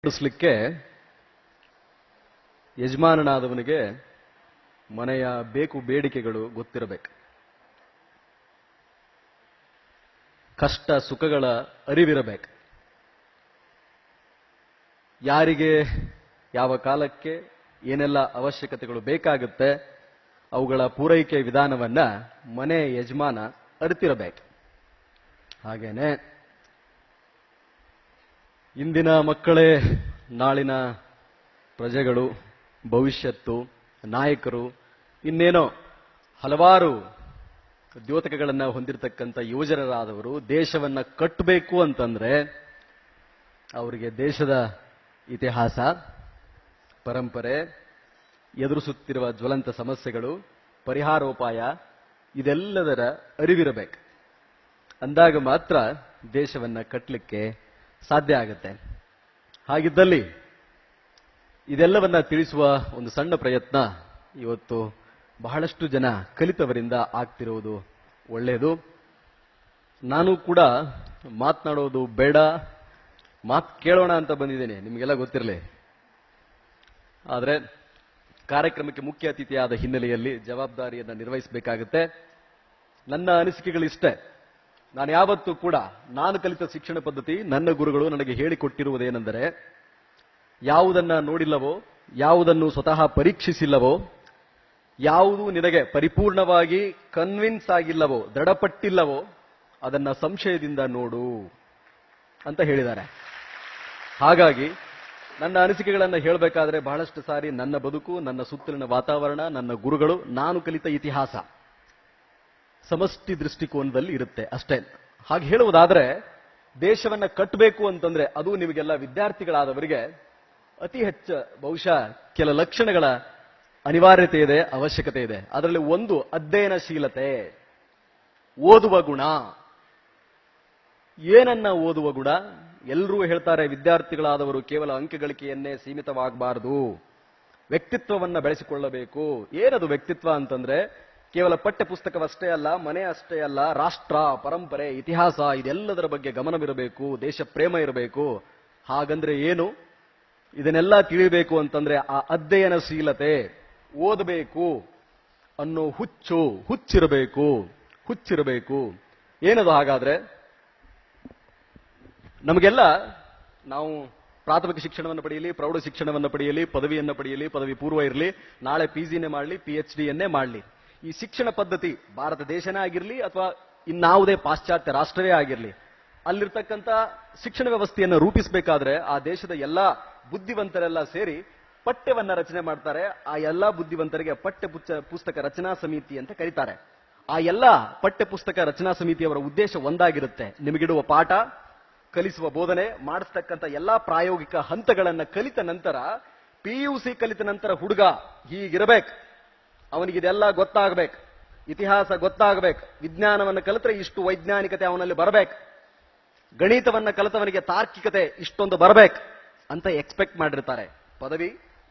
ನಡೆಸಲಿಕ್ಕೆ ಯಜಮಾನನಾದವನಿಗೆ ಮನೆಯ ಬೇಕು ಬೇಡಿಕೆಗಳು ಗೊತ್ತಿರಬೇಕು. ಕಷ್ಟ ಸುಖಗಳ ಅರಿವಿರಬೇಕು. ಯಾರಿಗೆ ಯಾವ ಕಾಲಕ್ಕೆ ಏನೆಲ್ಲ ಅವಶ್ಯಕತೆಗಳು ಬೇಕಾಗುತ್ತೆ ಅವುಗಳ ಪೂರೈಕೆ ವಿಧಾನವನ್ನ ಮನೆ ಯಜಮಾನ ಅರಿತಿರಬೇಕು. ಹಾಗೇನೆ ಇಂದಿನ ಮಕ್ಕಳೇ ನಾಳಿನ ಪ್ರಜೆಗಳು, ಭವಿಷ್ಯತ್ತು, ನಾಯಕರು, ಇನ್ನೇನೋ ಹಲವಾರು ದ್ಯೋತಕಗಳನ್ನು ಹೊಂದಿರತಕ್ಕಂಥ ಯುವಜನರಾದವರು ದೇಶವನ್ನ ಕಟ್ಟಬೇಕು ಅಂತಂದ್ರೆ ಅವರಿಗೆ ದೇಶದ ಇತಿಹಾಸ, ಪರಂಪರೆ, ಎದುರಿಸುತ್ತಿರುವ ಜ್ವಲಂತ ಸಮಸ್ಯೆಗಳು, ಪರಿಹಾರೋಪಾಯ ಇದೆಲ್ಲದರ ಅರಿವಿರಬೇಕು. ಅಂದಾಗ ಮಾತ್ರ ದೇಶವನ್ನ ಕಟ್ಟಲಿಕ್ಕೆ ಸಾಧ್ಯ ಆಗುತ್ತೆ. ಹಾಗಿದ್ದಲ್ಲಿ ಇದೆಲ್ಲವನ್ನ ತಿಳಿಸುವ ಒಂದು ಸಣ್ಣ ಪ್ರಯತ್ನ ಇವತ್ತು ಬಹಳಷ್ಟು ಜನ ಕಲಿತವರಿಂದ ಆಗ್ತಿರುವುದು ಒಳ್ಳೆಯದು. ನಾನು ಕೂಡ ಮಾತನಾಡೋದು ಬೇಡ, ಮಾತು ಕೇಳೋಣ ಅಂತ ಬಂದಿದ್ದೇನೆ, ನಿಮಗೆಲ್ಲ ಗೊತ್ತಿರಲಿ. ಆದರೆ ಕಾರ್ಯಕ್ರಮಕ್ಕೆ ಮುಖ್ಯ ಅತಿಥಿಯಾದ ಹಿನ್ನೆಲೆಯಲ್ಲಿ ಜವಾಬ್ದಾರಿಯನ್ನು ನಿರ್ವಹಿಸಬೇಕಾಗುತ್ತೆ. ನನ್ನ ಅನಿಸಿಕೆಗಳಿಷ್ಟೇ. ನಾನು ಯಾವತ್ತೂ ಕೂಡ ನಾನು ಕಲಿತ ಶಿಕ್ಷಣ ಪದ್ಧತಿ, ನನ್ನ ಗುರುಗಳು ನನಗೆ ಹೇಳಿಕೊಟ್ಟಿರುವುದೇನೆಂದರೆ, ಯಾವುದನ್ನ ನೋಡಿಲ್ಲವೋ, ಯಾವುದನ್ನು ಸ್ವತಃ ಪರೀಕ್ಷಿಸಿಲ್ಲವೋ, ಯಾವುದು ನಿನಗೆ ಪರಿಪೂರ್ಣವಾಗಿ ಕನ್ವಿನ್ಸ್ ಆಗಿಲ್ಲವೋ, ದೃಢಪಟ್ಟಿಲ್ಲವೋ ಅದನ್ನ ಸಂಶಯದಿಂದ ನೋಡು ಅಂತ ಹೇಳಿದ್ದಾರೆ. ಹಾಗಾಗಿ ನನ್ನ ಅನಿಸಿಕೆಗಳನ್ನು ಹೇಳಬೇಕಾದ್ರೆ ಬಹಳಷ್ಟು ಸಾರಿ ನನ್ನ ಬದುಕು, ನನ್ನ ಸುತ್ತಲಿನ ವಾತಾವರಣ, ನನ್ನ ಗುರುಗಳು, ನಾನು ಕಲಿತ ಇತಿಹಾಸ ಸಮಷ್ಟಿ ದೃಷ್ಟಿಕೋನದಲ್ಲಿ ಇರುತ್ತೆ ಅಷ್ಟೇ. ಹಾಗೆ ಹೇಳುವುದಾದ್ರೆ ದೇಶವನ್ನ ಕಟ್ಟಬೇಕು ಅಂತಂದ್ರೆ ಅದು ನಿಮಗೆಲ್ಲ ವಿದ್ಯಾರ್ಥಿಗಳಾದವರಿಗೆ ಅತಿ ಹೆಚ್ಚು ಬಹುಶಃ ಕೆಲ ಲಕ್ಷಣಗಳ ಅನಿವಾರ್ಯತೆ ಇದೆ, ಅವಶ್ಯಕತೆ ಇದೆ. ಅದರಲ್ಲಿ ಒಂದು ಅಧ್ಯಯನಶೀಲತೆ, ಓದುವ ಗುಣ. ಏನನ್ನ ಓದುವ ಗುಣ? ಎಲ್ಲರೂ ಹೇಳ್ತಾರೆ ವಿದ್ಯಾರ್ಥಿಗಳಾದವರು ಕೇವಲ ಅಂಕಗಳಿಕೆಯನ್ನೇ ಸೀಮಿತವಾಗಬಾರದು, ವ್ಯಕ್ತಿತ್ವವನ್ನ ಬೆಳೆಸಿಕೊಳ್ಳಬೇಕು. ಏನದು ವ್ಯಕ್ತಿತ್ವ ಅಂತಂದ್ರೆ ಕೇವಲ ಪಠ್ಯ ಪುಸ್ತಕವಷ್ಟೇ ಅಲ್ಲ, ಮನೆ ಅಷ್ಟೇ ಅಲ್ಲ, ರಾಷ್ಟ್ರ, ಪರಂಪರೆ, ಇತಿಹಾಸ ಇದೆಲ್ಲದರ ಬಗ್ಗೆ ಗಮನವಿರಬೇಕು, ದೇಶ ಪ್ರೇಮ ಇರಬೇಕು. ಹಾಗಂದ್ರೆ ಏನು? ಇದನ್ನೆಲ್ಲ ತಿಳಿಯಬೇಕು ಅಂತಂದ್ರೆ ಆ ಅಧ್ಯಯನಶೀಲತೆ, ಓದಬೇಕು ಅನ್ನೋ ಹುಚ್ಚಿರಬೇಕು. ಏನದು ಹಾಗಾದ್ರೆ? ನಮಗೆಲ್ಲ ನಾವು ಪ್ರಾಥಮಿಕ ಶಿಕ್ಷಣವನ್ನು ಪಡೆಯಲಿ, ಪ್ರೌಢ ಶಿಕ್ಷಣವನ್ನು ಪಡೆಯಲಿ, ಪದವಿಯನ್ನು ಪಡೆಯಲಿ, ಪದವಿ ಪೂರ್ವ ಇರಲಿ, ನಾಳೆ PGನೇ ಮಾಡಲಿ, PhDಯನ್ನೇ ಮಾಡಲಿ, ಈ ಶಿಕ್ಷಣ ಪದ್ಧತಿ ಭಾರತ ದೇಶನೇ ಆಗಿರಲಿ ಅಥವಾ ಇನ್ನಾವುದೇ ಪಾಶ್ಚಾತ್ಯ ರಾಷ್ಟ್ರವೇ ಆಗಿರಲಿ, ಅಲ್ಲಿರ್ತಕ್ಕಂಥ ಶಿಕ್ಷಣ ವ್ಯವಸ್ಥೆಯನ್ನು ರೂಪಿಸಬೇಕಾದ್ರೆ ಆ ದೇಶದ ಎಲ್ಲಾ ಬುದ್ಧಿವಂತರೆಲ್ಲ ಸೇರಿ ಪಠ್ಯವನ್ನ ರಚನೆ ಮಾಡ್ತಾರೆ. ಆ ಎಲ್ಲಾ ಬುದ್ಧಿವಂತರಿಗೆ ಪಠ್ಯ ಪುಸ್ತಕ ರಚನಾ ಸಮಿತಿ ಅಂತ ಕರೀತಾರೆ. ಆ ಎಲ್ಲಾ ಪಠ್ಯ ಪುಸ್ತಕ ರಚನಾ ಸಮಿತಿಯವರ ಉದ್ದೇಶ ಒಂದಾಗಿರುತ್ತೆ. ನಿಮಗಿಡುವ ಪಾಠ, ಕಲಿಸುವ ಬೋಧನೆ, ಮಾಡಿಸ್ತಕ್ಕಂಥ ಎಲ್ಲಾ ಪ್ರಾಯೋಗಿಕ ಹಂತಗಳನ್ನ ಕಲಿತ ನಂತರ, PUC ಕಲಿತ ನಂತರ ಹುಡುಗ ಹೀಗಿರಬೇಕು, ಅವನಿಗಿದೆಲ್ಲ ಗೊತ್ತಾಗಬೇಕು, ಇತಿಹಾಸ ಗೊತ್ತಾಗಬೇಕು, ವಿಜ್ಞಾನವನ್ನು ಕಲಿತರೆ ಇಷ್ಟು ವೈಜ್ಞಾನಿಕತೆ ಅವನಲ್ಲಿ ಬರಬೇಕು, ಗಣಿತವನ್ನ ಕಲಿತವನಿಗೆ ತಾರ್ಕಿಕತೆ ಇಷ್ಟೊಂದು ಬರಬೇಕು ಅಂತ ಎಕ್ಸ್ಪೆಕ್ಟ್ ಮಾಡಿರ್ತಾರೆ.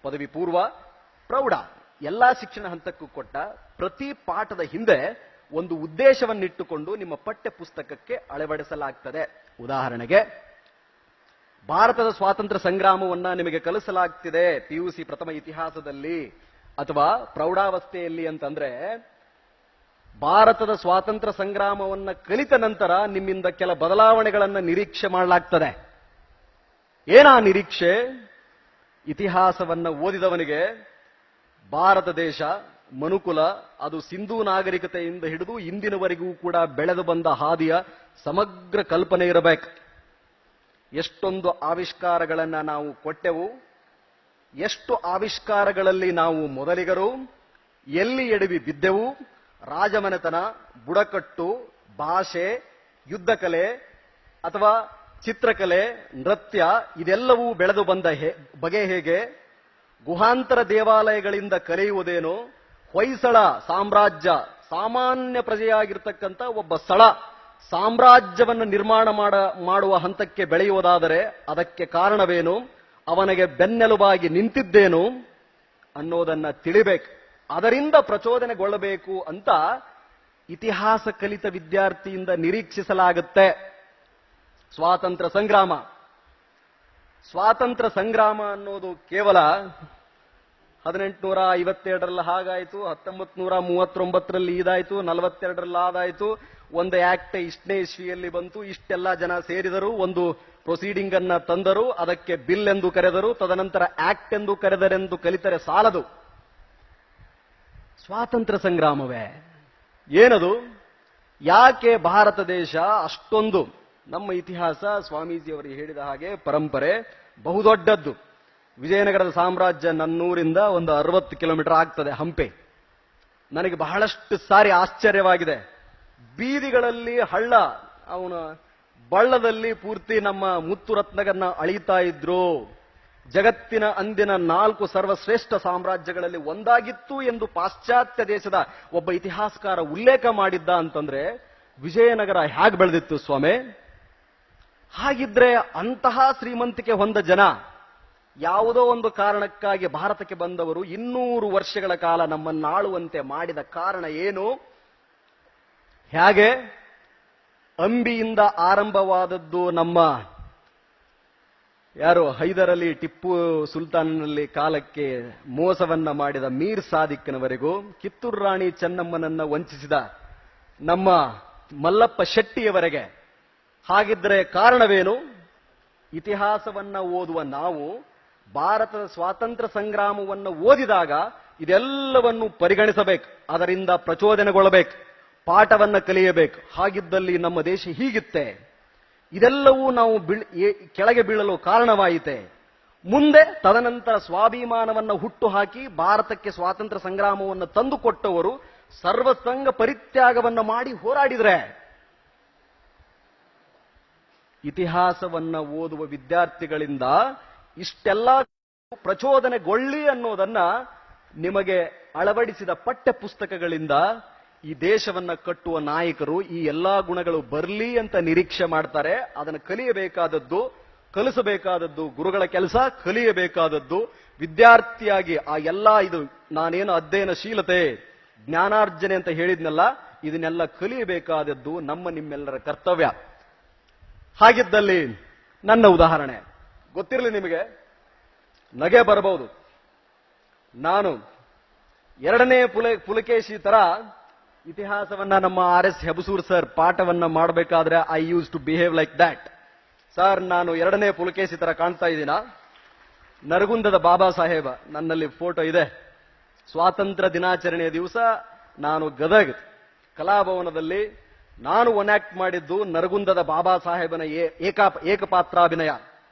ಪದವಿ ಪೂರ್ವ, ಪ್ರೌಢ ಎಲ್ಲಾ ಶಿಕ್ಷಣ ಹಂತಕ್ಕೂ ಕೊಟ್ಟ ಪ್ರತಿ ಪಾಠದ ಹಿಂದೆ ಒಂದು ಉದ್ದೇಶವನ್ನಿಟ್ಟುಕೊಂಡು ನಿಮ್ಮ ಪಠ್ಯ ಪುಸ್ತಕಕ್ಕೆ ಅಳವಡಿಸಲಾಗ್ತದೆ. ಉದಾಹರಣೆಗೆ, ಭಾರತದ ಸ್ವಾತಂತ್ರ್ಯ ಸಂಗ್ರಾಮವನ್ನ ನಿಮಗೆ ಕಲಿಸಲಾಗ್ತಿದೆ PUC ಪ್ರಥಮ ಇತಿಹಾಸದಲ್ಲಿ ಅಥವಾ ಪ್ರೌಢಾವಸ್ಥೆಯಲ್ಲಿ ಅಂತಂದ್ರೆ, ಭಾರತದ ಸ್ವಾತಂತ್ರ್ಯ ಸಂಗ್ರಾಮವನ್ನ ಕಲಿತ ನಂತರ ನಿಮ್ಮಿಂದ ಕೆಲ ಬದಲಾವಣೆಗಳನ್ನು ನಿರೀಕ್ಷೆ ಮಾಡಲಾಗ್ತದೆ. ಏನಾ ನಿರೀಕ್ಷೆ? ಇತಿಹಾಸವನ್ನ ಓದಿದವನಿಗೆ ಭಾರತ ದೇಶ, ಮನುಕುಲ, ಅದು ಸಿಂಧೂ ನಾಗರಿಕತೆಯಿಂದ ಹಿಡಿದು ಇಂದಿನವರೆಗೂ ಕೂಡ ಬೆಳೆದು ಬಂದ ಹಾದಿಯ ಸಮಗ್ರ ಕಲ್ಪನೆ ಇರಬೇಕು. ಎಷ್ಟೊಂದು ಆವಿಷ್ಕಾರಗಳನ್ನ ನಾವು ಕೊಟ್ಟೆವು, ಎಷ್ಟು ಆವಿಷ್ಕಾರಗಳಲ್ಲಿ ನಾವು ಮೊದಲಿಗರು, ಎಲ್ಲಿ ಎಡವಿ ಬಿದ್ದೆವು, ರಾಜಮನೆತನ, ಬುಡಕಟ್ಟು, ಭಾಷೆ, ಯುದ್ಧ ಕಲೆ ಅಥವಾ ಚಿತ್ರಕಲೆ, ನೃತ್ಯ ಇದೆಲ್ಲವೂ ಬೆಳೆದು ಬಂದ ಬಗೆ ಹೇಗೆ, ಗುಹಾಂತರ ದೇವಾಲಯಗಳಿಂದ ಕಲಿಯುವುದೇನು, ಹೊಯ್ಸಳ ಸಾಮ್ರಾಜ್ಯ, ಸಾಮಾನ್ಯ ಪ್ರಜೆಯಾಗಿರ್ತಕ್ಕಂಥ ಒಬ್ಬ ಸ್ಥಳ ಸಾಮ್ರಾಜ್ಯವನ್ನು ನಿರ್ಮಾಣ ಮಾಡುವ ಹಂತಕ್ಕೆ ಬೆಳೆಯುವುದಾದರೆ ಅದಕ್ಕೆ ಕಾರಣವೇನು, ಅವನಿಗೆ ಬೆನ್ನೆಲುಬಾಗಿ ನಿಂತಿದ್ದೇನು ಅನ್ನೋದನ್ನ ತಿಳಿಬೇಕು. ಅದರಿಂದ ಪ್ರಚೋದನೆಗೊಳ್ಳಬೇಕು ಅಂತ ಇತಿಹಾಸ ಕಲಿತ ವಿದ್ಯಾರ್ಥಿಯಿಂದ ನಿರೀಕ್ಷಿಸಲಾಗುತ್ತೆ. ಸ್ವಾತಂತ್ರ್ಯ ಸಂಗ್ರಾಮ ಸ್ವಾತಂತ್ರ್ಯ ಸಂಗ್ರಾಮ ಅನ್ನೋದು ಕೇವಲ 1852ರಲ್ಲಿ ಹಾಗಾಯಿತು, 1939ರಲ್ಲಿ ಇದಾಯಿತು, 42ರಲ್ಲಿ ಆದಾಯಿತು, ಒಂದು ಆಕ್ಟ್ ಇಷ್ಟನೇ ಇಸ್ವಿಯಲ್ಲಿ ಬಂತು, ಇಷ್ಟೆಲ್ಲ ಜನ ಸೇರಿದರು, ಒಂದು ಪ್ರೊಸೀಡಿಂಗ್ ಅನ್ನ ತಂದರು, ಅದಕ್ಕೆ ಬಿಲ್ ಎಂದು ಕರೆದರು, ತದನಂತರ ಆಕ್ಟ್ ಎಂದು ಕರೆದರೆಂದು ಕಲಿತರೆ ಸಾಲದು. ಸ್ವಾತಂತ್ರ್ಯ ಸಂಗ್ರಾಮವೇ ಏನದು? ಯಾಕೆ ಭಾರತ ದೇಶ ಅಷ್ಟೊಂದು? ನಮ್ಮ ಇತಿಹಾಸ ಸ್ವಾಮೀಜಿಯವರು ಹೇಳಿದ ಹಾಗೆ ಪರಂಪರೆ ಬಹುದೊಡ್ಡದ್ದು. ವಿಜಯನಗರದ ಸಾಮ್ರಾಜ್ಯ ನನ್ನೂರಿಂದ ಒಂದು 60 ಕಿಲೋಮೀಟರ್ ಆಗ್ತದೆ, ಹಂಪೆ. ನನಗೆ ಬಹಳಷ್ಟು ಸಾರಿ ಆಶ್ಚರ್ಯವಾಗಿದೆ. ಬೀದಿಗಳಲ್ಲಿ ಹಳ್ಳ, ಅವನ ಬಳ್ಳದಲ್ಲಿ ಪೂರ್ತಿ ನಮ್ಮ ಮುತ್ತು ರತ್ನಗನ್ನ ಅಳಿತಾ ಇದ್ರು. ಜಗತ್ತಿನ ಅಂದಿನ 4 ಸರ್ವಶ್ರೇಷ್ಠ ಸಾಮ್ರಾಜ್ಯಗಳಲ್ಲಿ ಒಂದಾಗಿತ್ತು ಎಂದು ಪಾಶ್ಚಾತ್ಯ ದೇಶದ ಒಬ್ಬ ಇತಿಹಾಸಕಾರ ಉಲ್ಲೇಖ ಮಾಡಿದ್ದ ಅಂತಂದ್ರೆ ವಿಜಯನಗರ ಹೇಗೆ ಬೆಳೆದಿತ್ತು ಸ್ವಾಮಿ? ಹಾಗಿದ್ರೆ ಅಂತಹ ಶ್ರೀಮಂತಿಕೆ ಹೊಂದ ಜನ ಯಾವುದೋ ಒಂದು ಕಾರಣಕ್ಕಾಗಿ ಭಾರತಕ್ಕೆ ಬಂದವರು 200 ವರ್ಷಗಳ ಕಾಲ ನಮ್ಮನ್ನಾಳುವಂತೆ ಮಾಡಿದ ಕಾರಣ ಏನು? ಹೇಗೆ? ಅಂಬಿಯಿಂದ ಆರಂಭವಾದದ್ದು ನಮ್ಮ ಯಾರು ಹೈದರ್ ಅಲಿ ಟಿಪ್ಪು ಸುಲ್ತಾನ್ನಲ್ಲಿ ಕಾಲಕ್ಕೆ ಮೋಸವನ್ನ ಮಾಡಿದ ಮೀರ್ ಸಾದಿಕ್ನವರೆಗೂ, ಕಿತ್ತೂರು ರಾಣಿ ಚೆನ್ನಮ್ಮನನ್ನ ವಂಚಿಸಿದ ನಮ್ಮ ಮಲ್ಲಪ್ಪ ಶೆಟ್ಟಿಯವರೆಗೆ. ಹಾಗಿದ್ರೆ ಕಾರಣವೇನು? ಇತಿಹಾಸವನ್ನ ಓದುವ ನಾವು ಭಾರತದ ಸ್ವಾತಂತ್ರ್ಯ ಸಂಗ್ರಾಮವನ್ನು ಓದಿದಾಗ ಇದೆಲ್ಲವನ್ನು ಪರಿಗಣಿಸಬೇಕು, ಅದರಿಂದ ಪ್ರಚೋದನೆಗೊಳ್ಳಬೇಕು, ಪಾಠವನ್ನ ಕಲಿಯಬೇಕು. ಹಾಗಿದ್ದಲ್ಲಿ ನಮ್ಮ ದೇಶ ಹೀಗಿತ್ತೆ, ಇದೆಲ್ಲವೂ ನಾವು ಕೆಳಗೆ ಬೀಳಲು ಕಾರಣವಾಯಿತೆ. ಮುಂದೆ ತದನಂತರ ಸ್ವಾಭಿಮಾನವನ್ನು ಹುಟ್ಟುಹಾಕಿ ಭಾರತಕ್ಕೆ ಸ್ವಾತಂತ್ರ್ಯ ಸಂಗ್ರಾಮವನ್ನು ತಂದುಕೊಟ್ಟವರು ಸರ್ವಸಂಗ ಪರಿತ್ಯಾಗವನ್ನು ಮಾಡಿ ಹೋರಾಡಿದ್ರೆ. ಇತಿಹಾಸವನ್ನ ಓದುವ ವಿದ್ಯಾರ್ಥಿಗಳಿಂದ ಇಷ್ಟೆಲ್ಲ ಪ್ರಚೋದನೆಗೊಳ್ಳಿ ಅನ್ನೋದನ್ನ ನಿಮಗೆ ಅಳವಡಿಸಿದ ಪಠ್ಯ ಪುಸ್ತಕಗಳಿಂದ ಈ ದೇಶವನ್ನ ಕಟ್ಟುವ ನಾಯಕರು ಈ ಎಲ್ಲಾ ಗುಣಗಳು ಬರಲಿ ಅಂತ ನಿರೀಕ್ಷೆ ಮಾಡ್ತಾರೆ. ಅದನ್ನು ಕಲಿಯಬೇಕಾದದ್ದು, ಕಲಿಸಬೇಕಾದದ್ದು ಗುರುಗಳ ಕೆಲಸ, ಕಲಿಯಬೇಕಾದದ್ದು ವಿದ್ಯಾರ್ಥಿಯಾಗಿ ಆ ಎಲ್ಲಾ ಇದು ನಾನೇನು ಅಧ್ಯಯನಶೀಲತೆ ಜ್ಞಾನಾರ್ಜನೆ ಅಂತ ಹೇಳಿದ್ನಲ್ಲ, ಇದನ್ನೆಲ್ಲ ಕಲಿಯಬೇಕಾದದ್ದು ನಮ್ಮ ನಿಮ್ಮೆಲ್ಲರ ಕರ್ತವ್ಯ. ಹಾಗಿದ್ದಲ್ಲಿ ನನ್ನ ಉದಾಹರಣೆ ಗೊತ್ತಿರಲಿ ನಿಮಗೆ, ನಗೆ ಬರಬಹುದು. ನಾನು 2ನೇ ಪುಲಕೇಶಿ ತರ ಇತಿಹಾಸವನ್ನ ನಮ್ಮ RS ಹೆಬಸೂರ್ ಸರ್ ಪಾಠವನ್ನ ಮಾಡಬೇಕಾದ್ರೆ I use to behave like that. Sir, ನಾನು 2ನೇ ಪುಲಕೇಶಿ ತರ ಕಾಣ್ತಾ ಇದ್ದೀನ? ನರಗುಂದದ ಬಾಬಾ ಸಾಹೇಬ ನನ್ನಲ್ಲಿ ಫೋಟೋ ಇದೆ. ಸ್ವಾತಂತ್ರ್ಯ ದಿನಾಚರಣೆಯ ದಿವಸ ನಾನು ಗದಗ್ ಕಲಾಭವನದಲ್ಲಿ ನಾನು ಒನ್ಆಕ್ಟ್ ಮಾಡಿದ್ದು ನರಗುಂದದ ಬಾಬಾ ಸಾಹೇಬನ ಏಕಪಾತ್ರಾಭಿನಯ.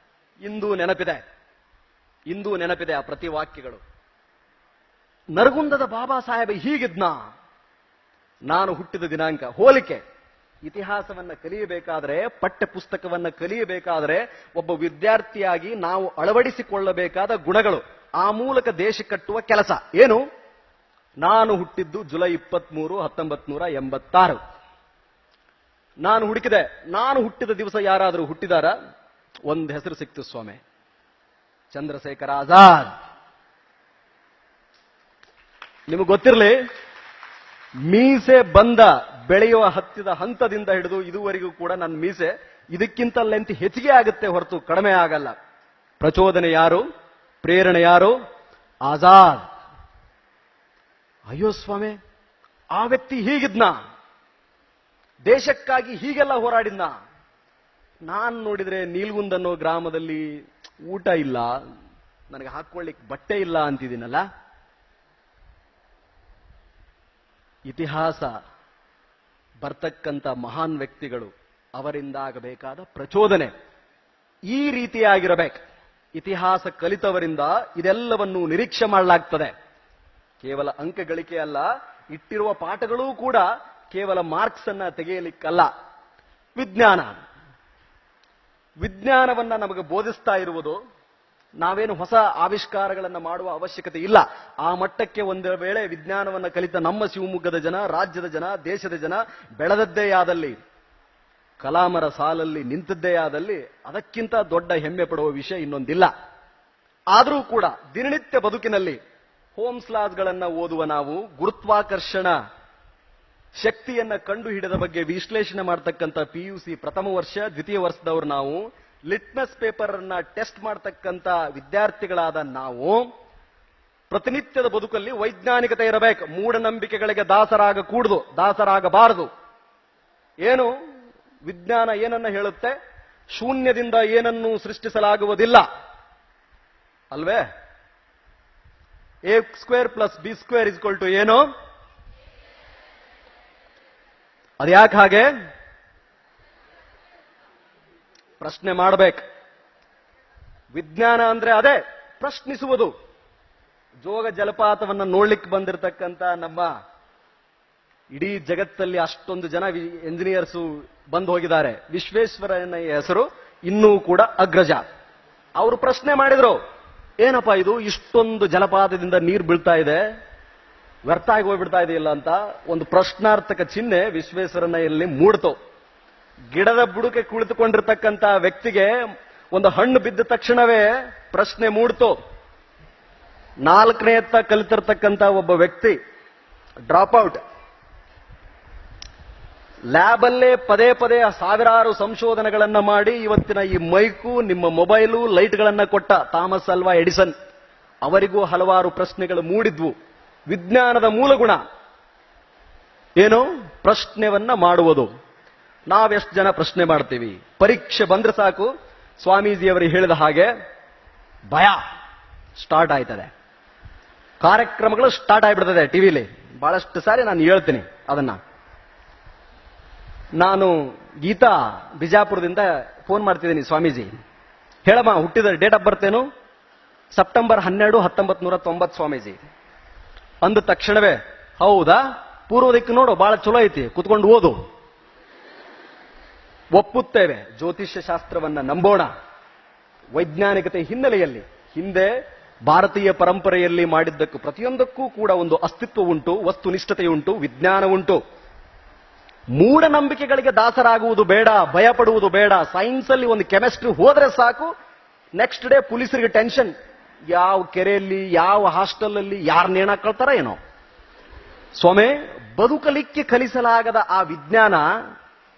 ಇಂದು ನೆನಪಿದೆ ಆ ಪ್ರತಿ ವಾಕ್ಯಗಳು. ನರಗುಂದದ ಬಾಬಾ ಸಾಹೇಬ ಹೀಗಿದ್ನಾ? ನಾನು ಹುಟ್ಟಿದ ದಿನಾಂಕ ಹೋಲಿಕೆ. ಇತಿಹಾಸವನ್ನ ಕಲಿಯಬೇಕಾದ್ರೆ, ಪಠ್ಯ ಪುಸ್ತಕವನ್ನ ಕಲಿಯಬೇಕಾದ್ರೆ ಒಬ್ಬ ವಿದ್ಯಾರ್ಥಿಯಾಗಿ ನಾವು ಅಳವಡಿಸಿಕೊಳ್ಳಬೇಕಾದ ಗುಣಗಳು, ಆ ಮೂಲಕ ದೇಶ ಕಟ್ಟುವ ಕೆಲಸ ಏನು? ನಾನು ಹುಟ್ಟಿದ್ದು ಜುಲೈ 23, 1986. ನಾನು ಹುಡುಕಿದೆ, ನಾನು ಹುಟ್ಟಿದ ದಿವಸ ಯಾರಾದರೂ ಹುಟ್ಟಿದಾರ? ಒಂದು ಹೆಸರು ಸಿಕ್ತು ಸ್ವಾಮಿ, ಚಂದ್ರಶೇಖರ ಆಜಾದ್. ನಿಮಗೆ ಗೊತ್ತಿರಲಿ, ಮೀಸೆ ಬಂದ ಬೆಳೆಯುವ ಹತ್ತಿದ ಹಂತದಿಂದ ಹಿಡಿದು ಇದುವರೆಗೂ ಕೂಡ ನನ್ನ ಮೀಸೆ ಇದಕ್ಕಿಂತ ಲೆಂತ್ ಹೆಚ್ಚಿಗೆ ಆಗುತ್ತೆ ಹೊರತು ಕಡಿಮೆ ಆಗಲ್ಲ. ಪ್ರಚೋದನೆ ಯಾರು? ಪ್ರೇರಣೆ ಯಾರು? ಆಜಾದ್. ಅಯ್ಯೋ ಸ್ವಾಮಿ, ಆ ವ್ಯಕ್ತಿ ಹೀಗಿದ್ನ, ದೇಶಕ್ಕಾಗಿ ಹೀಗೆಲ್ಲ ಹೋರಾಡಿದ್ನ. ನಾನ್ ನೋಡಿದ್ರೆ ನೀಲ್ಗುಂದ್ ಅನ್ನೋ ಗ್ರಾಮದಲ್ಲಿ ಊಟ ಇಲ್ಲ, ನನಗೆ ಹಾಕೊಳ್ಳಿಕ್ ಬಟ್ಟೆ ಇಲ್ಲ ಅಂತಿದ್ದೀನಲ್ಲ. ಇತಿಹಾಸ ಬರ್ತಕ್ಕಂಥ ಮಹಾನ್ ವ್ಯಕ್ತಿಗಳು, ಅವರಿಂದ ಆಗಬೇಕಾದ ಪ್ರಚೋದನೆ ಈ ರೀತಿಯಾಗಿರಬೇಕು. ಇತಿಹಾಸ ಕಲಿತವರಿಂದ ಇದೆಲ್ಲವನ್ನು ನಿರೀಕ್ಷೆ ಮಾಡಲಾಗ್ತದೆ. ಕೇವಲ ಅಂಕ ಗಳಿಕೆ ಅಲ್ಲ, ಇಟ್ಟಿರುವ ಪಾಠಗಳೂ ಕೂಡ ಕೇವಲ ಮಾರ್ಕ್ಸ್ ಅನ್ನ ತೆಗೆಯಲಿಕ್ಕಲ್ಲ. ವಿಜ್ಞಾನವನ್ನ ನಮಗೆ ಬೋಧಿಸ್ತಾ ಇರುವುದು, ನಾವೇನು ಹೊಸ ಆವಿಷ್ಕಾರಗಳನ್ನು ಮಾಡುವ ಅವಶ್ಯಕತೆ ಇಲ್ಲ. ಆ ಮಟ್ಟಕ್ಕೆ ಒಂದು ವೇಳೆ ವಿಜ್ಞಾನವನ್ನು ಕಲಿತ ನಮ್ಮ ಶಿವಮೊಗ್ಗದ ಜನ, ರಾಜ್ಯದ ಜನ, ದೇಶದ ಜನ ಬೆಳೆದದ್ದೇ ಆದಲ್ಲಿ, ಕಲಾಮರ ಸಾಲಲ್ಲಿ ನಿಂತದ್ದೇ ಆದಲ್ಲಿ ಅದಕ್ಕಿಂತ ದೊಡ್ಡ ಹೆಮ್ಮೆ ಪಡುವ ವಿಷಯ ಇನ್ನೊಂದಿಲ್ಲ. ಆದರೂ ಕೂಡ ದಿನನಿತ್ಯ ಬದುಕಿನಲ್ಲಿ ಹೋಮ್ಸ್ ಲಾಸ್ಗಳನ್ನ ಓದುವ ನಾವು ಗುರುತ್ವಾಕರ್ಷಣ ಶಕ್ತಿಯನ್ನ ಕಂಡು ಹಿಡಿದ ಬಗ್ಗೆ ವಿಶ್ಲೇಷಣೆ ಮಾಡತಕ್ಕಂಥ PUC ಪ್ರಥಮ ವರ್ಷ ದ್ವಿತೀಯ ವರ್ಷದವರು ನಾವು ಲಿಟ್ಮಸ್ ಪೇಪರ್ ಅನ್ನ ಟೆಸ್ಟ್ ಮಾಡತಕ್ಕಂತ ವಿದ್ಯಾರ್ಥಿಗಳಾದ ನಾವು ಪ್ರತಿನಿತ್ಯದ ಬದುಕಲ್ಲಿ ವೈಜ್ಞಾನಿಕತೆ ಇರಬೇಕು. ಮೂಢನಂಬಿಕೆಗಳಿಗೆ ದಾಸರಾಗಬಾರದು. ಏನು ವಿಜ್ಞಾನ ಏನನ್ನ ಹೇಳುತ್ತೆ? ಶೂನ್ಯದಿಂದ ಏನನ್ನೂ ಸೃಷ್ಟಿಸಲಾಗುವುದಿಲ್ಲ ಅಲ್ವೇ? a² + b² ಏನು? ಅದ್ಯಾಕೆ ಹಾಗೆ? ಪ್ರಶ್ನೆ ಮಾಡಬೇಕು. ವಿಜ್ಞಾನ ಅಂದ್ರೆ ಅದೇ ಪ್ರಶ್ನಿಸುವುದು. ಜೋಗ ಜಲಪಾತವನ್ನು ನೋಡ್ಲಿಕ್ಕೆ ಬಂದಿರತಕ್ಕಂತ ನಮ್ಮ ಇಡೀ ಜಗತ್ತಲ್ಲಿ ಅಷ್ಟೊಂದು ಜನ ಎಂಜಿನಿಯರ್ಸು ಬಂದು ಹೋಗಿದ್ದಾರೆ. ವಿಶ್ವೇಶ್ವರಯ್ಯನಯ್ಯ ಹೆಸರು ಇನ್ನೂ ಕೂಡ ಅಗ್ರಜ. ಅವರು ಪ್ರಶ್ನೆ ಮಾಡಿದ್ರು, ಏನಪ್ಪಾ ಇದು ಇಷ್ಟೊಂದು ಜಲಪಾತದಿಂದ ನೀರು ಬೀಳ್ತಾ ಇದೆ, ವ್ಯರ್ಥ ಆಗಿ ಹೋಗ್ಬಿಡ್ತಾ ಇದೆಯಲ್ಲ ಅಂತ ಒಂದು ಪ್ರಶ್ನಾರ್ಥಕ ಚಿಹ್ನೆ ವಿಶ್ವೇಶ್ವರಯ್ಯನಲ್ಲಿ ಮೂಡ್ತು. ಗಿಡದ ಬುಡಕ್ಕೆ ಕುಳಿತುಕೊಂಡಿರ್ತಕ್ಕಂಥ ವ್ಯಕ್ತಿಗೆ ಒಂದು ಹಣ್ಣು ಬಿದ್ದ ತಕ್ಷಣವೇ ಪ್ರಶ್ನೆ ಮೂಡ್ತು. 4ನೇ ಕಲಿತಿರ್ತಕ್ಕಂಥ ಒಬ್ಬ ವ್ಯಕ್ತಿ ಡ್ರಾಪ್ ಔಟ್, ಲ್ಯಾಬ್ ಅಲ್ಲೇ ಪದೇ ಪದೇ ಸಾವಿರಾರು ಸಂಶೋಧನೆಗಳನ್ನ ಮಾಡಿ ಇವತ್ತಿನ ಈ ಮೈಕು, ನಿಮ್ಮ ಮೊಬೈಲು, ಲೈಟ್ಗಳನ್ನ ಕೊಟ್ಟ ಥಾಮಸ್ ಅಲ್ವಾ ಎಡಿಸನ್ ಅವರಿಗೂ ಹಲವಾರು ಪ್ರಶ್ನೆಗಳು ಮೂಡಿದ್ವು. ವಿಜ್ಞಾನದ ಮೂಲಗುಣ ಏನು? ಪ್ರಶ್ನೆವನ್ನ ಮಾಡುವುದು. ನಾವೆಷ್ಟು ಜನ ಪ್ರಶ್ನೆ ಮಾಡ್ತೀವಿ? ಪರೀಕ್ಷೆ ಬಂದ್ರೆ ಸಾಕು, ಸ್ವಾಮೀಜಿಯವರು ಹೇಳಿದ ಹಾಗೆ ಭಯ ಸ್ಟಾರ್ಟ್ ಆಯ್ತದೆ, ಕಾರ್ಯಕ್ರಮಗಳು ಸ್ಟಾರ್ಟ್ ಆಗಿಬಿಡ್ತದೆ ಟಿವಿಲಿ. ಬಹಳಷ್ಟು ಸಾರಿ ನಾನು ಹೇಳ್ತೀನಿ ಅದನ್ನ. ನಾನು ಗೀತಾ ಬಿಜಾಪುರದಿಂದ ಫೋನ್ ಮಾಡ್ತಿದ್ದೀನಿ, ಸ್ವಾಮೀಜಿ ಹೇಳಮ್ಮ ಹುಟ್ಟಿದ ಡೇಟ್ ಆಫ್ ಬರ್ತ್ ಏನು? ಸೆಪ್ಟೆಂಬರ್ 12, 1990 ಸ್ವಾಮೀಜಿ ಅಂದ ತಕ್ಷಣವೇ, ಹೌದಾ, ಪೂರ್ವ ದಿಕ್ಕು ನೋಡು ಬಹಳ ಚಲೋ ಐತಿ, ಕುತ್ಕೊಂಡು ಓದು. ಒಪ್ಪುತ್ತೇವೆ, ಜ್ಯೋತಿಷ್ಯ ಶಾಸ್ತ್ರವನ್ನ ನಂಬೋಣ. ವೈಜ್ಞಾನಿಕತೆ ಹಿನ್ನೆಲೆಯಲ್ಲಿ ಹಿಂದೆ ಭಾರತೀಯ ಪರಂಪರೆಯಲ್ಲಿ ಮಾಡಿದ್ದಕ್ಕೂ ಪ್ರತಿಯೊಂದಕ್ಕೂ ಕೂಡ ಒಂದು ಅಸ್ತಿತ್ವ ಉಂಟು, ವಸ್ತುನಿಷ್ಠತೆಯುಂಟು, ವಿಜ್ಞಾನ ಉಂಟು. ಮೂಢನಂಬಿಕೆಗಳಿಗೆ ದಾಸರಾಗುವುದು ಬೇಡ, ಭಯಪಡುವುದು ಬೇಡ. ಸೈನ್ಸ್ ಅಲ್ಲಿ ಒಂದು ಕೆಮಿಸ್ಟ್ರಿ ಹೋದ್ರೆ ಸಾಕು, ನೆಕ್ಸ್ಟ್ ಡೇ ಪೊಲೀಸರಿಗೆ ಟೆನ್ಷನ್. ಯಾವ ಕೆರೆಯಲ್ಲಿ, ಯಾವ ಹಾಸ್ಟೆಲ್ ಅಲ್ಲಿ ಯಾರು ನೇಣಾಕೊಳ್ತಾರ ಏನೋ. ಸ್ವಾಮಿ, ಬದುಕಲಿಕ್ಕೆ ಕಲಿಸಲಾಗದ ಆ ವಿಜ್ಞಾನ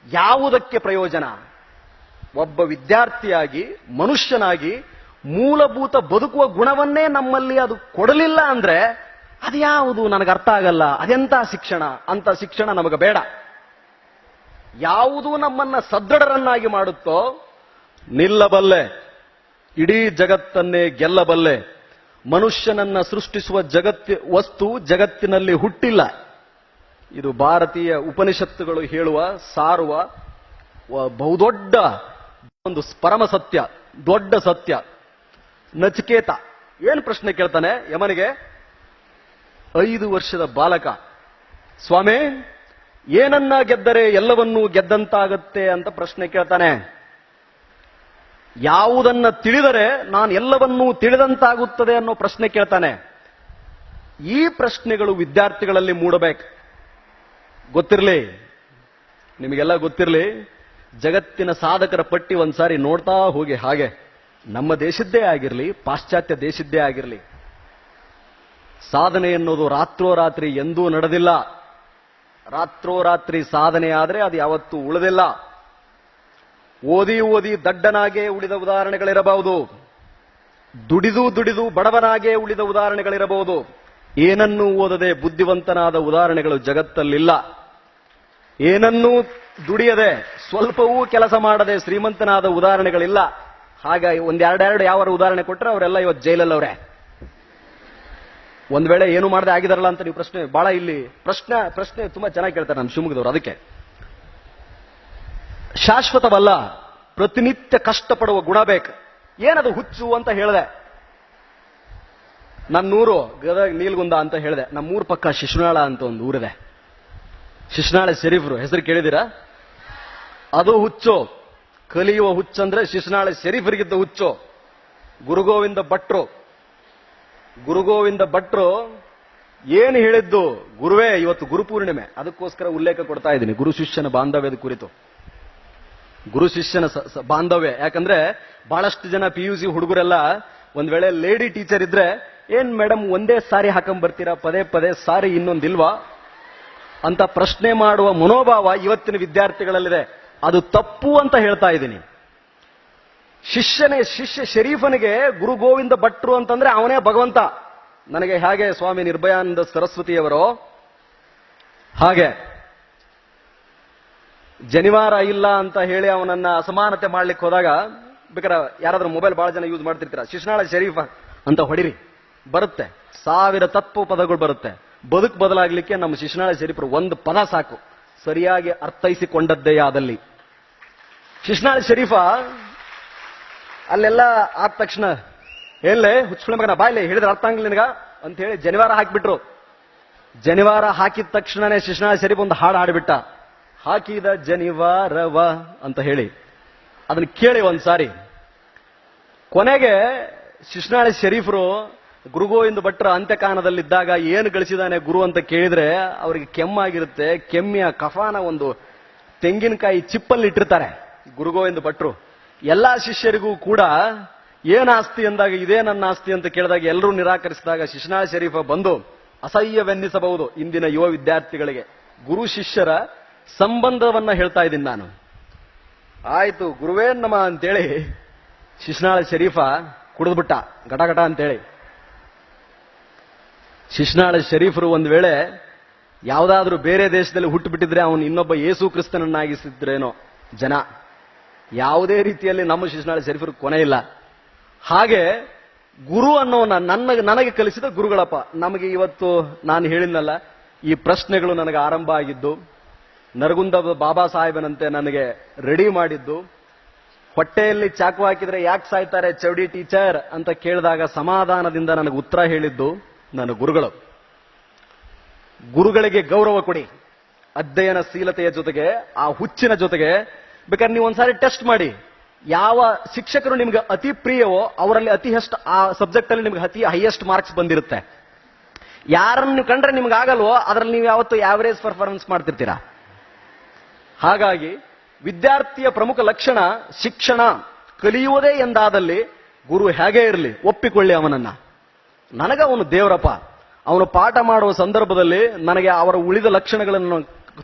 ಯಾವುದಕ್ಕೆ ಪ್ರಯೋಜನ? ಒಬ್ಬ ವಿದ್ಯಾರ್ಥಿಯಾಗಿ, ಮನುಷ್ಯನಾಗಿ ಮೂಲಭೂತ ಬದುಕುವ ಗುಣವನ್ನೇ ನಮ್ಮಲ್ಲಿ ಅದು ಕೊಡಲಿಲ್ಲ ಅಂದ್ರೆ ಅದ್ಯಾವುದು ನನಗೆ ಅರ್ಥ ಆಗಲ್ಲ. ಅದೆಂತ ಶಿಕ್ಷಣ? ಅಂತ ಶಿಕ್ಷಣ ನಮಗೆ ಬೇಡ. ಯಾವುದು ನಮ್ಮನ್ನ ಸದೃಢರನ್ನಾಗಿ ಮಾಡುತ್ತೋ ನಿಲ್ಲಬಲ್ಲೆ, ಇಡೀ ಜಗತ್ತನ್ನೇ ಗೆಲ್ಲಬಲ್ಲೆ. ಮನುಷ್ಯನನ್ನ ಸೃಷ್ಟಿಸುವ ವಸ್ತು ಜಗತ್ತಿನಲ್ಲಿ ಹುಟ್ಟಿಲ್ಲ. ಇದು ಭಾರತೀಯ ಉಪನಿಷತ್ತುಗಳು ಹೇಳುವ, ಸಾರುವ ಬಹುದೊಡ್ಡ ಒಂದು ಪರಮ ಸತ್ಯ, ದೊಡ್ಡ ಸತ್ಯ. ನಚಿಕೇತ ಏನು ಪ್ರಶ್ನೆ ಕೇಳ್ತಾನೆ ಯಮನಿಗೆ? 5 ವರ್ಷದ ಬಾಲಕ, ಸ್ವಾಮಿ ಏನನ್ನ ಗೆದ್ದರೆ ಎಲ್ಲವನ್ನೂ ಗೆದ್ದಂತಾಗತ್ತೆ ಅಂತ ಪ್ರಶ್ನೆ ಕೇಳ್ತಾನೆ. ಯಾವುದನ್ನ ತಿಳಿದರೆ ನಾನು ಎಲ್ಲವನ್ನೂ ತಿಳಿದಂತಾಗುತ್ತದೆ ಅನ್ನೋ ಪ್ರಶ್ನೆ ಕೇಳ್ತಾನೆ. ಈ ಪ್ರಶ್ನೆಗಳು ವಿದ್ಯಾರ್ಥಿಗಳಲ್ಲಿ ಮೂಡಬೇಕು. ಗೊತ್ತಿರಲಿ, ನಿಮಗೆಲ್ಲ ಗೊತ್ತಿರಲಿ, ಜಗತ್ತಿನ ಸಾಧಕರ ಪಟ್ಟಿ ಒಂದ್ಸಾರಿ ನೋಡ್ತಾ ಹೋಗಿ. ಹಾಗೆ ನಮ್ಮ ದೇಶದ್ದೇ ಆಗಿರಲಿ, ಪಾಶ್ಚಾತ್ಯ ದೇಶದ್ದೇ ಆಗಿರಲಿ, ಸಾಧನೆ ಎನ್ನುವುದು ರಾತ್ರೋರಾತ್ರಿ ಎಂದೂ ನಡೆದಿಲ್ಲ. ರಾತ್ರೋರಾತ್ರಿ ಸಾಧನೆ ಆದರೆ ಅದು ಯಾವತ್ತೂ ಉಳಿದಿಲ್ಲ. ಓದಿ ಓದಿ ದಡ್ಡನಾಗೇ ಉಳಿದ ಉದಾಹರಣೆಗಳಿರಬಹುದು, ದುಡಿದು ಬಡವನಾಗೇ ಉಳಿದ ಉದಾಹರಣೆಗಳಿರಬಹುದು. ಏನನ್ನೂ ಓದದೆ ಬುದ್ಧಿವಂತನಾದ ಉದಾಹರಣೆಗಳು ಜಗತ್ತಲ್ಲಿಲ್ಲ. ಏನನ್ನೂ ದುಡಿಯದೆ, ಸ್ವಲ್ಪವೂ ಕೆಲಸ ಮಾಡದೆ ಶ್ರೀಮಂತನಾದ ಉದಾಹರಣೆಗಳಿಲ್ಲ. ಹಾಗಾಗಿ ಒಂದೆರಡೆರಡು ಯಾವ ಉದಾಹರಣೆ ಕೊಟ್ಟರೆ ಅವರೆಲ್ಲ ಇವತ್ತು ಜೈಲಲ್ಲವ್ರೆ. ಒಂದ್ ವೇಳೆ ಏನು ಮಾಡದೆ ಆಗಿದಾರಲ್ಲ ಅಂತ ನೀವು ಪ್ರಶ್ನೆ ಬಹಳ ಇಲ್ಲಿ ಪ್ರಶ್ನೆ ತುಂಬಾ ಚೆನ್ನಾಗಿ ಕೇಳ್ತಾರೆ ನಮ್ಮ ಶಿವಮೊಗ್ಗದವರು. ಅದಕ್ಕೆ ಶಾಶ್ವತವಲ್ಲ, ಪ್ರತಿನಿತ್ಯ ಕಷ್ಟಪಡುವ ಗುಣ ಬೇಕು. ಏನದು ಹುಚ್ಚು ಅಂತ ಹೇಳಿದೆ. ನನ್ನೂರು ಗದಗ ನೀಲ್ಗುಂದ ಅಂತ ಹೇಳಿದೆ. ನಮ್ಮೂರ ಪಕ್ಕ ಶಿಶುನಾಳ ಅಂತ ಒಂದು ಊರಿದೆ. ಶಿಶುನಾಳ ಶರೀಫ್ರು ಹೆಸರು ಕೇಳಿದಿರಾ? ಅದು ಹುಚ್ಚು. ಕಲಿಯುವ ಹುಚ್ಚಂದ್ರೆ ಶಿಶುನಾಳ ಶರೀಫರಿಗಿದ್ದ ಹುಚ್ಚು. ಗುರುಗೋವಿಂದ ಭಟ್ರು ಏನು ಹೇಳಿದ್ದು? ಗುರುವೇ, ಇವತ್ತು ಗುರುಪೂರ್ಣಿಮೆ, ಅದಕ್ಕೋಸ್ಕರ ಉಲ್ಲೇಖ ಕೊಡ್ತಾ ಇದ್ದೀನಿ ಗುರು ಶಿಷ್ಯನ ಬಾಂಧವ್ಯದ ಕುರಿತು. ಗುರು ಶಿಷ್ಯನ ಬಾಂಧವ್ಯ. ಯಾಕಂದ್ರೆ ಬಹಳಷ್ಟು ಜನ PUC ಹುಡುಗರೆಲ್ಲ ಒಂದ್ ವೇಳೆ ಲೇಡಿ ಟೀಚರ್ ಇದ್ರೆ, ಏನ್ ಮೇಡಮ್ ಒಂದೇ ಸಾರಿ ಹಾಕೊಂಡ್ ಬರ್ತೀರಾ, ಪದೇ ಪದೇ ಸಾರಿ ಇನ್ನೊಂದಿಲ್ವಾ ಅಂತ ಪ್ರಶ್ನೆ ಮಾಡುವ ಮನೋಭಾವ ಇವತ್ತಿನ ವಿದ್ಯಾರ್ಥಿಗಳಲ್ಲಿದೆ. ಅದು ತಪ್ಪು ಅಂತ ಹೇಳ್ತಾ ಇದ್ದೀನಿ. ಶಿಷ್ಯ ಶರೀಫನಿಗೆ ಗುರು ಗೋವಿಂದ ಭಟ್ರು ಅಂತಂದ್ರೆ ಅವನೇ ಭಗವಂತ. ನನಗೆ ಹೇಗೆ ಸ್ವಾಮಿ ನಿರ್ಭಯಾನಂದ ಸರಸ್ವತಿಯವರೋ ಹಾಗೆ ಜನಿವಾರ ಇಲ್ಲ ಅಂತ ಹೇಳಿ ಅವನನ್ನ ಅಸಮಾನತೆ ಮಾಡ್ಲಿಕ್ಕೆ ಹೋದಾಗ, ಬೇಕಾದ್ರೆ ಯಾರಾದ್ರೂ ಮೊಬೈಲ್ ಬಹಳ ಜನ ಯೂಸ್ ಮಾಡ್ತಿರ್ತೀರ, ಶಿಶ್ನಾಳ ಶರೀಫ ಅಂತ ಹೊಡಿರಿ, ಬರುತ್ತೆ 1000 ತಪ್ಪು ಪದಗಳು ಬರುತ್ತೆ. ಬದುಕು ಬದಲಾಗ್ಲಿಕ್ಕೆ ನಮ್ಮ ಶಿಶ್ನಾಳ ಶರೀಫರು ಒಂದು ಪದ ಸಾಕು, ಸರಿಯಾಗಿ ಅರ್ಥೈಸಿಕೊಂಡದ್ದೇ ಆದಲ್ಲಿ. ಶಿಶ್ನಾಳ ಶರೀಫ ಅಲ್ಲೆಲ್ಲ ಆದ ತಕ್ಷಣ ಎಲ್ಲೇ ಹುಚ್ಚುಳ ಮಗನ ಬಾಯ್ಲೆ ಹೇಳಿದ್ರೆ ಅರ್ಥ ಆಗಲಿಲ್ಲ ನಿನಗ ಅಂತ ಹೇಳಿ ಜನಿವಾರ ಹಾಕಿಬಿಟ್ರು. ಜನಿವಾರ ಹಾಕಿದ ತಕ್ಷಣನೇ ಶಿಶ್ನಾಳ ಶರೀಫ್ ಒಂದು ಹಾಡು ಹಾಡಿಬಿಟ್ಟ, ಹಾಕಿದ ಜನಿವಾರವ ಅಂತ ಹೇಳಿ. ಅದನ್ನ ಕೇಳಿ ಒಂದ್ಸಾರಿ. ಕೊನೆಗೆ ಶಿಶ್ನಾಳ ಶರೀಫರು ಗುರುಗೋವಿಂದ ಭಟ್ರ ಅಂತ್ಯಕಾಲದಲ್ಲಿದ್ದಾಗ ಏನು ಗಳಿಸಿದಾನೆ ಗುರು ಅಂತ ಕೇಳಿದ್ರೆ ಅವರಿಗೆ ಕೆಮ್ಮಾಗಿರುತ್ತೆ. ಕೆಮ್ಮಿಯ ಕಫಾನ ಒಂದು ತೆಂಗಿನಕಾಯಿ ಚಿಪ್ಪಲ್ಲಿ ಇಟ್ಟಿರ್ತಾರೆ ಗುರುಗೋವಿಂದ ಭಟ್ರು. ಎಲ್ಲಾ ಶಿಷ್ಯರಿಗೂ ಕೂಡ ಏನ್ ಆಸ್ತಿ ಅಂದಾಗ ಇದೇ ನನ್ನ ಆಸ್ತಿ ಅಂತ ಕೇಳಿದಾಗ ಎಲ್ಲರೂ ನಿರಾಕರಿಸಿದಾಗ ಶಿಶ್ನಾಳ ಶರೀಫ ಬಂದು ಅಸಹ್ಯವೆನ್ನಿಸಬಹುದು ಇಂದಿನ ಯುವ ವಿದ್ಯಾರ್ಥಿಗಳಿಗೆ ಗುರು ಶಿಷ್ಯರ ಸಂಬಂಧವನ್ನ ಹೇಳ್ತಾ ಇದ್ದೀನಿ ನಾನು. ಆಯ್ತು ಗುರುವೇ ನಮ ಅಂತೇಳಿ ಶಿಶ್ನಾಳ ಶರೀಫ ಕುಡಿದ್ಬಿಟ್ಟ ಘಟಘಟ ಅಂತೇಳಿ. ಶಿಶ್ನಾಳ ಶರೀಫರು ಒಂದು ವೇಳೆ ಯಾವುದಾದ್ರೂ ಬೇರೆ ದೇಶದಲ್ಲಿ ಹುಟ್ಟುಬಿಟ್ಟಿದ್ರೆ ಅವನು ಇನ್ನೊಬ್ಬ ಯೇಸು ಕ್ರಿಸ್ತನನ್ನಾಗಿಸಿದ್ರೇನೋ ಜನ. ಯಾವುದೇ ರೀತಿಯಲ್ಲಿ ನಮ್ಮ ಶಿಶ್ನಾಳ ಶರೀಫರು ಕೊನೆ ಇಲ್ಲ. ಹಾಗೆ ಗುರು ಅನ್ನೋನ ನನಗೆ ಕಲಿಸಿದ ಗುರುಗಳಪ್ಪ. ನಮಗೆ ಇವತ್ತು ನಾನು ಹೇಳಿದ್ನಲ್ಲ, ಈ ಪ್ರಶ್ನೆಗಳು ನನಗೆ ಆರಂಭ ಆಗಿದ್ದು, ನರಗುಂದ ಬಾಬಾ ಸಾಹೇಬನಂತೆ ನನಗೆ ರೆಡಿ ಮಾಡಿದ್ದು, ಹೊಟ್ಟೆಯಲ್ಲಿ ಚಾಕು ಹಾಕಿದ್ರೆ ಯಾಕೆ ಸಾಯ್ತಾರೆ ಚೌಡಿ ಟೀಚರ್ ಅಂತ ಕೇಳಿದಾಗ ಸಮಾಧಾನದಿಂದ ನನಗೆ ಉತ್ತರ ಹೇಳಿದ್ದು ನನ್ನ ಗುರುಗಳು. ಗುರುಗಳಿಗೆ ಗೌರವ ಕೊಡಿ, ಅಧ್ಯಯನಶೀಲತೆಯ ಜೊತೆಗೆ ಆ ಹುಚ್ಚಿನ ಜೊತೆಗೆ. ಬೇಕಾದ್ರೆ ನೀವು ಒಂದ್ಸಾರಿ ಟೆಸ್ಟ್ ಮಾಡಿ, ಯಾವ ಶಿಕ್ಷಕರು ನಿಮ್ಗೆ ಅತಿ ಪ್ರಿಯವೋ ಅವರಲ್ಲಿ ಅತಿ ಹೆಚ್ಚು ಆ ಸಬ್ಜೆಕ್ಟ್ ಅಲ್ಲಿ ನಿಮ್ಗೆ ಅತಿ ಹೈಯೆಸ್ಟ್ ಮಾರ್ಕ್ಸ್ ಬಂದಿರುತ್ತೆ. ಯಾರನ್ನು ನೀವು ಕಂಡ್ರೆ ನಿಮ್ಗೆ ಆಗಲ್ವೋ ಅದರಲ್ಲಿ ನೀವು ಯಾವತ್ತು ಆವರೇಜ್ ಪರ್ಫಾರ್ಮೆನ್ಸ್ ಮಾಡ್ತಿರ್ತೀರಾ. ಹಾಗಾಗಿ ವಿದ್ಯಾರ್ಥಿಯ ಪ್ರಮುಖ ಲಕ್ಷಣ ಶಿಕ್ಷಣ. ಕಲಿಯುವುದೇ ಎಂದಾದಲ್ಲಿ ಗುರು ಹೇಗೆ ಇರಲಿ ಒಪ್ಪಿಕೊಳ್ಳಿ ಅವನನ್ನ. ನನಗ ಅವನು ದೇವರಪ್ಪ. ಅವನು ಪಾಠ ಮಾಡುವ ಸಂದರ್ಭದಲ್ಲಿ ನನಗೆ ಅವರ ಉಳಿದ ಲಕ್ಷಣಗಳನ್ನು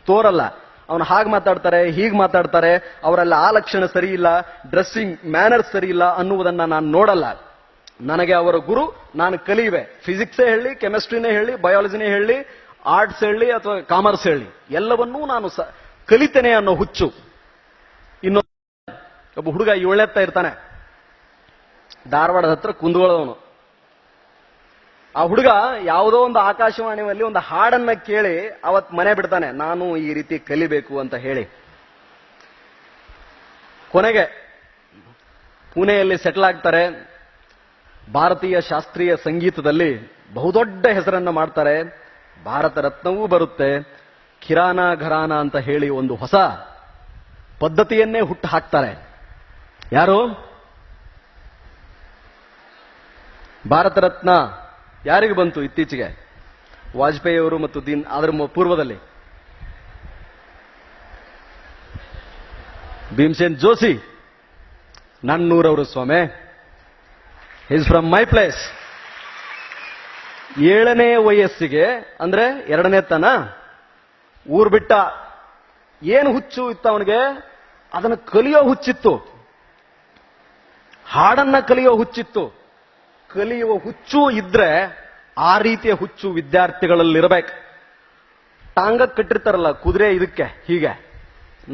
ತೋರಲ್ಲ. ಅವನು ಹಾಗೆ ಮಾತಾಡ್ತಾರೆ, ಹೀಗೆ ಮಾತಾಡ್ತಾರೆ, ಅವರೆಲ್ಲ ಆ ಲಕ್ಷಣ ಸರಿ ಇಲ್ಲ, ಡ್ರೆಸ್ಸಿಂಗ್ ಮ್ಯಾನರ್ಸ್ ಸರಿ ಇಲ್ಲ ಅನ್ನುವುದನ್ನ ನಾನು ನೋಡಲ್ಲ. ನನಗೆ ಅವರ ಗುರು, ನಾನು ಕಲಿಯುವೆ. ಫಿಸಿಕ್ಸೇ ಹೇಳಿ, ಕೆಮಿಸ್ಟ್ರಿನೇ ಹೇಳಿ, ಬಯಾಲಜಿನೇ ಹೇಳಿ, ಆರ್ಟ್ಸ್ ಹೇಳಿ ಅಥವಾ ಕಾಮರ್ಸ್ ಹೇಳಿ, ಎಲ್ಲವನ್ನೂ ನಾನು ಕಲಿತೇನೆ ಅನ್ನೋ ಹುಚ್ಚು. ಒಬ್ಬ ಹುಡುಗ 7ನೇತ್ತ ಇರ್ತಾನೆ, ಧಾರವಾಡದ ಹತ್ರ ಕುಂದಗೋಳವನು. ಆ ಹುಡುಗ ಯಾವುದೋ ಒಂದು ಆಕಾಶವಾಣಿಯಲ್ಲಿ ಒಂದು ಹಾಡನ್ನ ಕೇಳಿ ಅವತ್ ಮನೆ ಬಿಡ್ತಾನೆ, ನಾನು ಈ ರೀತಿ ಕಲಿಬೇಕು ಅಂತ ಹೇಳಿ. ಕೊನೆಗೆ ಪುಣೆಯಲ್ಲಿ ಸೆಟಲ್ ಆಗ್ತಾರೆ. ಭಾರತೀಯ ಶಾಸ್ತ್ರೀಯ ಸಂಗೀತದಲ್ಲಿ ಬಹುದೊಡ್ಡ ಹೆಸರನ್ನ ಮಾಡ್ತಾರೆ. ಭಾರತ ರತ್ನವೂ ಬರುತ್ತೆ. ಕಿರಾನ ಘರಾನ ಅಂತ ಹೇಳಿ ಒಂದು ಹೊಸ ಪದ್ಧತಿಯನ್ನೇ ಹುಟ್ಟು ಹಾಕ್ತಾರೆ. ಯಾರು? ಭಾರತ ರತ್ನ ಯಾರಿಗೆ ಬಂತು ಇತ್ತೀಚೆಗೆ? ವಾಜಪೇಯಿ ಅವರು ಮತ್ತು ಅದರ ಪೂರ್ವದಲ್ಲಿ ಭೀಮಸೇನ್ ಜೋಶಿ, ನನ್ನೂರವರು ಸ್ವಾಮಿ. Is from my place. 7ನೇ ವಯಸ್ಸಿಗೆ ಅಂದ್ರೆ 2ನೇ ತನ ಊರ್ ಬಿಟ್ಟ. ಏನು ಹುಚ್ಚು ಇತ್ತು ಅವನಿಗೆ? ಅದನ್ನು ಕಲಿಯೋ ಹುಚ್ಚಿತ್ತು, ಹಾಡನ್ನ ಕಲಿಯೋ ಹುಚ್ಚಿತ್ತು. ಕಲಿಯುವ ಹುಚ್ಚು ಇದ್ರೆ ಆ ರೀತಿಯ ಹುಚ್ಚು ವಿದ್ಯಾರ್ಥಿಗಳಲ್ಲಿರಬೇಕು. ಟಾಂಗಕ್ಕೆ ಕಟ್ಟಿರ್ತಾರಲ್ಲ ಕುದುರೆ, ಇದಕ್ಕೆ ಹೀಗೆ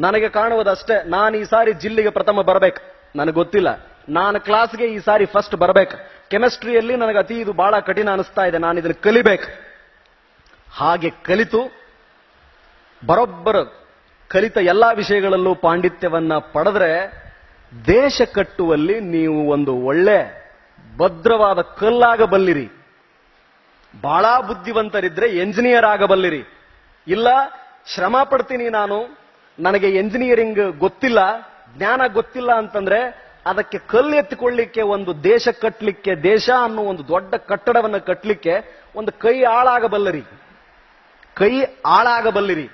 ನನಗೆ ಕಾಣುವುದಷ್ಟೇ. ನಾನು ಈ ಸಾರಿ ಜಿಲ್ಲೆಗೆ ಪ್ರಥಮ ಬರಬೇಕು, ನನಗೆ ಗೊತ್ತಿಲ್ಲ. ನಾನು ಕ್ಲಾಸ್ಗೆ ಈ ಸಾರಿ ಫಸ್ಟ್ ಬರಬೇಕು. ಕೆಮಿಸ್ಟ್ರಿಯಲ್ಲಿ ನನಗೆ ಇದು ಬಹಳ ಕಠಿಣ ಅನಿಸ್ತಾ ಇದೆ, ನಾನು ಇದನ್ನು ಕಲಿಬೇಕು. ಹಾಗೆ ಕಲಿತು ಬರೋಬ್ಬರು ಕಲಿತ ಎಲ್ಲಾ ವಿಷಯಗಳಲ್ಲೂ ಪಾಂಡಿತ್ಯವನ್ನ ಪಡೆದ್ರೆ ದೇಶ ಕಟ್ಟುವಲ್ಲಿ ನೀವು ಒಂದು ಒಳ್ಳೆ ಭದ್ರವಾದ ಕಲ್ಲಾಗಬಲ್ಲಿರಿ. ಬಹಳ ಬುದ್ಧಿವಂತರಿದ್ರೆ ಎಂಜಿನಿಯರ್ ಆಗಬಲ್ಲಿರಿ. ಇಲ್ಲ ಶ್ರಮ ಪಡ್ತೀನಿ ನಾನು, ನನಗೆ ಎಂಜಿನಿಯರಿಂಗ್ ಗೊತ್ತಿಲ್ಲ, ಜ್ಞಾನ ಗೊತ್ತಿಲ್ಲ ಅಂತಂದ್ರೆ ಅದಕ್ಕೆ ಕಲ್ಲು ಎತ್ತಿಕೊಳ್ಳಿಕ್ಕೆ, ಒಂದು ದೇಶ ಕಟ್ಟಲಿಕ್ಕೆ, ದೇಶ ಅನ್ನೋ ಒಂದು ದೊಡ್ಡ ಕಟ್ಟಡವನ್ನು ಕಟ್ಟಲಿಕ್ಕೆ ಒಂದು ಕೈ ಆಳಾಗಬಲ್ಲರಿ. ಕೈ ಆಳಾಗಬಲ್ಲಿರಿ,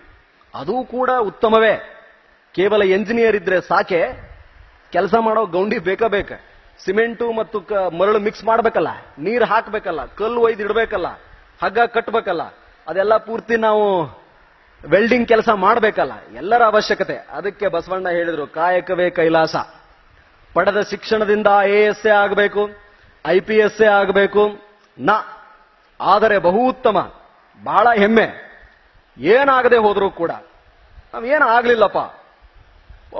ಅದು ಕೂಡ ಉತ್ತಮವೇ. ಕೇವಲ ಎಂಜಿನಿಯರ್ ಇದ್ರೆ ಸಾಕೆ? ಕೆಲಸ ಮಾಡೋ ಗೌಂಡಿ ಬೇಕ. ಸಿಮೆಂಟು ಮತ್ತು ಮರಳು ಮಿಕ್ಸ್ ಮಾಡಬೇಕಲ್ಲ, ನೀರು ಹಾಕಬೇಕಲ್ಲ, ಕಲ್ಲು ಒಯ್ದು ಇಡಬೇಕಲ್ಲ, ಹಗ್ಗ ಕಟ್ಟಬೇಕಲ್ಲ, ಅದೆಲ್ಲ ಪೂರ್ತಿ ನಾವು ವೆಲ್ಡಿಂಗ್ ಕೆಲಸ ಮಾಡಬೇಕಲ್ಲ, ಎಲ್ಲರ ಅವಶ್ಯಕತೆ. ಅದಕ್ಕೆ ಬಸವಣ್ಣ ಹೇಳಿದ್ರು, ಕಾಯಕವೇ ಕೈಲಾಸ. ಪಡೆದ ಶಿಕ್ಷಣದಿಂದ IAS ಆಗಬೇಕು, IPS ಆಗಬೇಕು ಆದರೆ ಬಹು ಉತ್ತಮ, ಬಹಳ ಹೆಮ್ಮೆ. ಏನಾಗದೆ ಹೋದರೂ ಕೂಡ ನಾವೇನು ಆಗ್ಲಿಲ್ಲಪ್ಪ,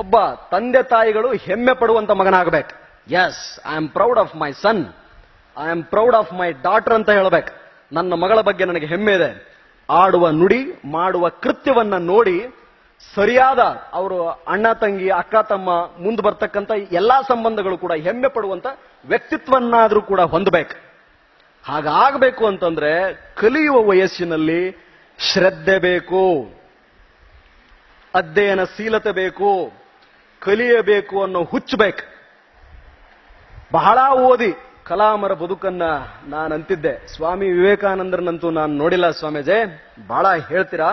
ಒಬ್ಬ ತಂದೆ ತಾಯಿಗಳು ಹೆಮ್ಮೆ ಪಡುವಂತ ಮಗನಾಗಬೇಕು. Yes, I am proud of my son, I am proud of my daughter ಅಂತ ಹೇಳಬೇಕು. ನನ್ನ ಮಗಳ ಬಗ್ಗೆ ನನಗೆ ಹೆಮ್ಮೆ ಇದೆ. ಆಡುವ ನುಡಿ, ಮಾಡುವ ಕೃತ್ಯವನ್ನ ನೋಡಿ ಸರಿಯಾದ ಅವರು ಅಣ್ಣ ತಂಗಿ, ಅಕ್ಕ ತಮ್ಮ, ಮುಂದೆ ಬರ್ತಕ್ಕಂಥ ಎಲ್ಲಾ ಸಂಬಂಧಗಳು ಕೂಡ ಹೆಮ್ಮೆ ಪಡುವಂತ ವ್ಯಕ್ತಿತ್ವನ್ನಾದ್ರೂ ಕೂಡ ಹೊಂದಬೇಕು. ಹಾಗಾಗಬೇಕು ಅಂತಂದ್ರೆ ಕಲಿಯುವ ವಯಸ್ಸಿನಲ್ಲಿ ಶ್ರದ್ಧೆ ಬೇಕು, ಅಧ್ಯಯನಶೀಲತೆ ಬೇಕು, ಕಲಿಯಬೇಕು ಅನ್ನೋ ಹುಚ್ಚಬೇಕು. ಬಹಳ ಓದಿ ಕಲಾಮರ ಬದುಕನ್ನ ನಾನು ಅಂತಿದ್ದೆ. ಸ್ವಾಮಿ ವಿವೇಕಾನಂದರನ್ನಂತೂ ನಾನು ನೋಡಿಲ್ಲ ಸ್ವಾಮೀಜಿ, ಬಹಳ ಹೇಳ್ತೀರಾ.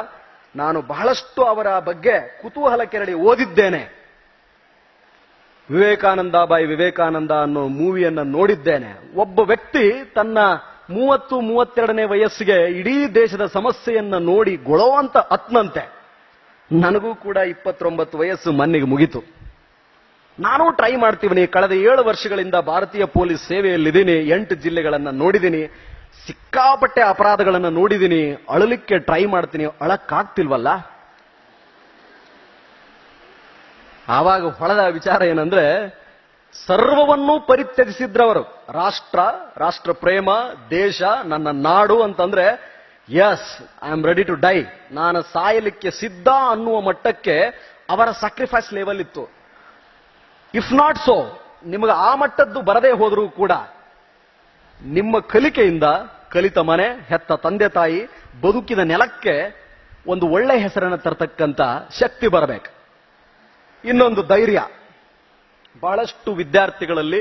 ನಾನು ಬಹಳಷ್ಟು ಅವರ ಬಗ್ಗೆ ಕುತೂಹಲ ಕೆರಳಿ ಓದಿದ್ದೇನೆ. ವಿವೇಕಾನಂದ ಬೈ ವಿವೇಕಾನಂದ ಅನ್ನೋ ಮೂವಿಯನ್ನ ನೋಡಿದ್ದೇನೆ. ಒಬ್ಬ ವ್ಯಕ್ತಿ ತನ್ನ 30-32ನೇ ವಯಸ್ಸಿಗೆ ಇಡೀ ದೇಶದ ಸಮಸ್ಯೆಯನ್ನ ನೋಡಿ ಗೊಳವಂತ ಅತ್ನಂತೆ. ನನಗೂ ಕೂಡ 29 ವಯಸ್ಸು ಮನ್ನಿಗೆ ಮುಗಿತು. ನಾನು ಟ್ರೈ ಮಾಡ್ತೀವಿ. ಕಳೆದ 7 ವರ್ಷಗಳಿಂದ ಭಾರತೀಯ ಪೊಲೀಸ್ ಸೇವೆಯಲ್ಲಿದ್ದೀನಿ. 8 ಜಿಲ್ಲೆಗಳನ್ನ ನೋಡಿದ್ದೀನಿ. ಸಿಕ್ಕಾಪಟ್ಟೆ ಅಪರಾಧಗಳನ್ನ ನೋಡಿದ್ದೀನಿ. ಅಳಲಿಕ್ಕೆ ಟ್ರೈ ಮಾಡ್ತೀನಿ, ಅಳಕ್ಕಾಗ್ತಿಲ್ವಲ್ಲ. ಆವಾಗ ಹೊಳೆದ ವಿಚಾರ ಏನಂದ್ರೆ, ಸರ್ವವನ್ನೂ ಪರಿತ್ಯಜಿಸಿದ್ರವರು. ರಾಷ್ಟ್ರ ಪ್ರೇಮ, ದೇಶ, ನನ್ನ ನಾಡು ಅಂತಂದ್ರೆ yes, I am ready to die, ನಾನು ಸಾಯಲಿಕ್ಕೆ ಸಿದ್ಧ ಅನ್ನುವ ಮಟ್ಟಕ್ಕೆ ಅವರ ಸ್ಯಾಕ್ರಿಫೈಸ್ ಲೆವೆಲ್ ಇತ್ತು. ಇಫ್ ನಾಟ್ ಸೋ, ನಿಮಗೆ ಆ ಮಟ್ಟದ್ದು ಬರದೇ ಹೋದರೂ ಕೂಡ ನಿಮ್ಮ ಕಲಿಕೆಯಿಂದ ಕಲಿತ ಮನೆ, ಹೆತ್ತ ತಂದೆ ತಾಯಿ, ಬದುಕಿದ ನೆಲಕ್ಕೆ ಒಂದು ಒಳ್ಳೆ ಹೆಸರನ್ನು ತರತಕ್ಕಂತ ಶಕ್ತಿ ಬರಬೇಕು. ಇನ್ನೊಂದು ಧೈರ್ಯ. ಬಹಳಷ್ಟು ವಿದ್ಯಾರ್ಥಿಗಳಲ್ಲಿ,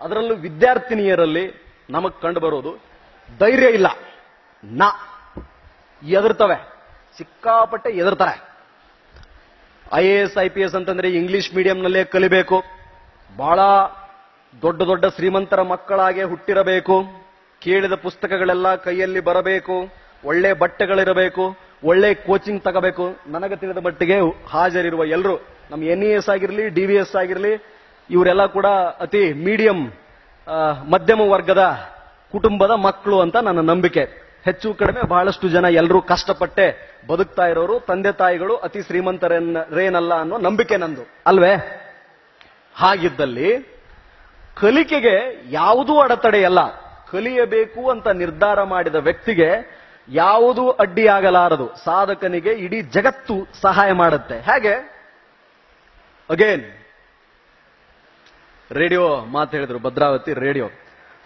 ಅದರಲ್ಲೂ ವಿದ್ಯಾರ್ಥಿನಿಯರಲ್ಲಿ ನಮಗ್ ಕಂಡು ಬರೋದು ಧೈರ್ಯ ಇಲ್ಲ. ಎದುರ್ತವೆ, ಸಿಕ್ಕಾಪಟ್ಟೆ ಎದುರ್ತಾರೆ. IAS IPS ಅಂತಂದ್ರೆ ಇಂಗ್ಲಿಷ್ ಮೀಡಿಯಂನಲ್ಲೇ ಕಲಿಬೇಕು, ಬಹಳ ದೊಡ್ಡ ದೊಡ್ಡ ಶ್ರೀಮಂತರ ಮಕ್ಕಳಾಗೆ ಹುಟ್ಟಿರಬೇಕು, ಕೇಳಿದ ಪುಸ್ತಕಗಳೆಲ್ಲ ಕೈಯಲ್ಲಿ ಬರಬೇಕು, ಒಳ್ಳೆ ಬಟ್ಟೆಗಳಿರಬೇಕು, ಒಳ್ಳೆ ಕೋಚಿಂಗ್ ತಗೋಬೇಕು. ನನಗೆ ತಿಳಿದ ಮಟ್ಟಿಗೆ ಹಾಜರಿರುವ ಎಲ್ಲರೂ, ನಮ್ಮ NES ಆಗಿರಲಿ, DVS ಆಗಿರಲಿ, ಇವರೆಲ್ಲ ಕೂಡ ಅತಿ ಮೀಡಿಯಂ ಮಧ್ಯಮ ವರ್ಗದ ಕುಟುಂಬದ ಮಕ್ಕಳು ಅಂತ ನನ್ನ ನಂಬಿಕೆ. ಹೆಚ್ಚು ಕಡಿಮೆ ಬಹಳಷ್ಟು ಜನ ಎಲ್ಲರೂ ಕಷ್ಟಪಟ್ಟೆ ಬದುಕ್ತಾ ಇರೋರು, ತಂದೆ ತಾಯಿಗಳು ಅತಿ ಶ್ರೀಮಂತರೇನಲ್ಲ ಅನ್ನೋ ನಂಬಿಕೆ ನಂದು, ಅಲ್ವೇ? ಹಾಗಿದ್ದಲ್ಲಿ ಕಲಿಕೆಗೆ ಯಾವುದೂ ಅಡೆತಡೆಯಲ್ಲ. ಕಲಿಯಬೇಕು ಅಂತ ನಿರ್ಧಾರ ಮಾಡಿದ ವ್ಯಕ್ತಿಗೆ ಯಾವುದೂ ಅಡ್ಡಿಯಾಗಲಾರದು. ಸಾಧಕನಿಗೆ ಇಡೀ ಜಗತ್ತು ಸಹಾಯ ಮಾಡುತ್ತೆ. ಹೇಗೆ? ಅಗೇನ್ ರೇಡಿಯೋ ಮಾತು ಹೇಳಿದ್ರು, ಭದ್ರಾವತಿ ರೇಡಿಯೋ.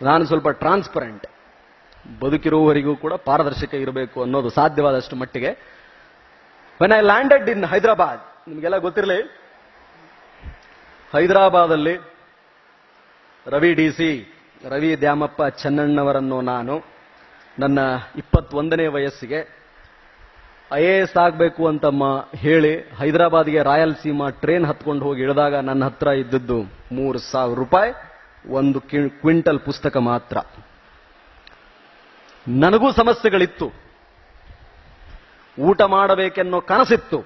ನಾನು ಸ್ವಲ್ಪ ಟ್ರಾನ್ಸ್ಪರೆಂಟ್, ಬದುಕಿರುವವರಿಗೂ ಕೂಡ ಪಾರದರ್ಶಕ ಇರಬೇಕು ಅನ್ನೋದು ಸಾಧ್ಯವಾದಷ್ಟು ಮಟ್ಟಿಗೆ. ವೆನ್ ಐ ಲ್ಯಾಂಡೆಡ್ ಇನ್ ಹೈದರಾಬಾದ್, ನಿಮಗೆಲ್ಲ ಗೊತ್ತಿರಲಿ, ಹೈದರಾಬಾದಲ್ಲಿ ರವಿ ದ್ಯಾಮಪ್ಪ ಚೆನ್ನಣ್ಣವರನ್ನು ನಾನು ನನ್ನ 21ನೇ ವಯಸ್ಸಿಗೆ IAS ಆಗಬೇಕು ಅಂತ ಹೇಳಿ ಹೈದರಾಬಾದ್ಗೆ ರಾಯಲಸೀಮಾ ಟ್ರೇನ್ ಹತ್ಕೊಂಡು ಹೋಗಿ ಇಳಿದಾಗ ನನ್ನ ಹತ್ರ ಇದ್ದದ್ದು 3,000 ರೂಪಾಯಿ, 1 ಕ್ವಿಂಟಲ್ ಪುಸ್ತಕ ಮಾತ್ರ. ನನಗೂ ಸಮಸ್ಯೆಗಳಿತ್ತು, ಊಟ ಮಾಡಬೇಕೆನ್ನೋ ಕನಸಿತ್ತು.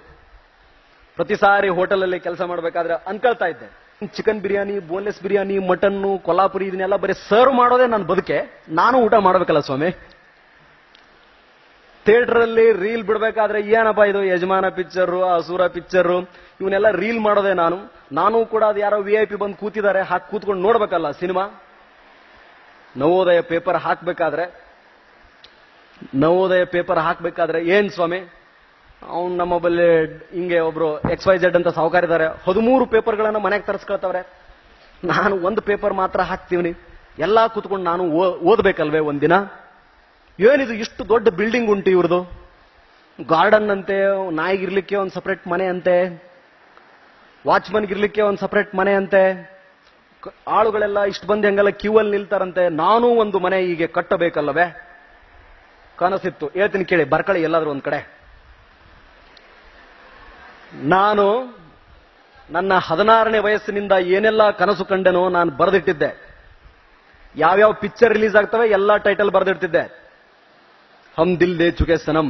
ಪ್ರತಿ ಸಾರಿ ಹೋಟೆಲಲ್ಲಿ ಕೆಲಸ ಮಾಡಬೇಕಾದ್ರೆ ಅನ್ಕೊಳ್ತಾ ಇದ್ದೆ, chicken biryani, boneless biryani, mutton, Kolhapuri ಇದನ್ನೆಲ್ಲ ಬರೀ ಸರ್ವ್ ಮಾಡೋದೇ ನನ್ನ ಬದುಕೆ, ನಾನು ಊಟ ಮಾಡಬೇಕಲ್ಲ ಸ್ವಾಮಿ. ಥಿಯೇಟರ್ ಅಲ್ಲಿ ರೀಲ್ ಬಿಡಬೇಕಾದ್ರೆ ಏನಪ್ಪ ಇದು ಯಜಮಾನ ಪಿಕ್ಚರ್, ಅಸುರ ಪಿಕ್ಚರ್, ಇವನ್ನೆಲ್ಲ ರೀಲ್ ಮಾಡೋದೇ ನಾನು ಕೂಡ ಅದು ಯಾರೋ VIP ಬಂದು ಕೂತಿದ್ದಾರೆ, ಹಾಕಿ ಕೂತ್ಕೊಂಡು ನೋಡ್ಬೇಕಲ್ಲ ಸಿನಿಮಾ. ನವೋದಯ ಪೇಪರ್ ಹಾಕ್ಬೇಕಾದ್ರೆ ಏನ್ ಸ್ವಾಮಿ, ಅವ್ನು ನಮ್ಮ ಬಲ್ಲಿ ಹಿಂಗೆ ಒಬ್ರು XYZ ಅಂತ ಸಾಹುಕಾರಿದ್ದಾರೆ, 13 ಪೇಪರ್ಗಳನ್ನ ಮನೆಗೆ ತರಿಸ್ಕೊಳ್ತವ್ರೆ. ನಾನು 1 ಪೇಪರ್ ಮಾತ್ರ ಹಾಕ್ತೀವಿ, ಎಲ್ಲಾ ಕೂತ್ಕೊಂಡು ನಾನು ಓದ್ಬೇಕಲ್ವೇ ಒಂದಿನ. ಏನಿದು ಇಷ್ಟು ದೊಡ್ಡ ಬಿಲ್ಡಿಂಗ್ ಉಂಟು ಇವ್ರದು, ಗಾರ್ಡನ್ ಅಂತೆ, ನಾಯಿಗಿರ್ಲಿಕ್ಕೆ ಒಂದು ಸಪರೇಟ್ ಮನೆ ಅಂತೆ, ವಾಚ್ಮನ್ಗಿರ್ಲಿಕ್ಕೆ ಒಂದು ಸಪರೇಟ್ ಮನೆ ಅಂತೆ, ಆಳುಗಳೆಲ್ಲ ಇಷ್ಟು ಬಂದು ಹೆಂಗೆಲ್ಲ ಕ್ಯೂ ಅಲ್ಲಿ ನಿಲ್ತಾರಂತೆ. ನಾನೂ ಒಂದು ಮನೆ ಹೀಗೆ ಕಟ್ಟಬೇಕಲ್ಲವೇ ಕನಸಿತ್ತು. ಹೇಳ್ತೀನಿ ಕೇಳಿ, ಬರ್ಕಳಿ ಎಲ್ಲಾದ್ರೂ ಒಂದ್ ಕಡೆ. ನಾನು ನನ್ನ 16ನೇ ವಯಸ್ಸಿನಿಂದ ಏನೆಲ್ಲ ಕನಸು ಕಂಡೆನೋ ನಾನು ಬರೆದಿಟ್ಟಿದ್ದೆ. ಯಾವ್ಯಾವ ಪಿಕ್ಚರ್ ರಿಲೀಸ್ ಆಗ್ತವೆ ಎಲ್ಲಾ ಟೈಟಲ್ ಬರೆದಿಡ್ತಿದ್ದೆ. ಹಮ್ ದಿಲ್ ದೇ ಚುಕೆ ಸನಂ.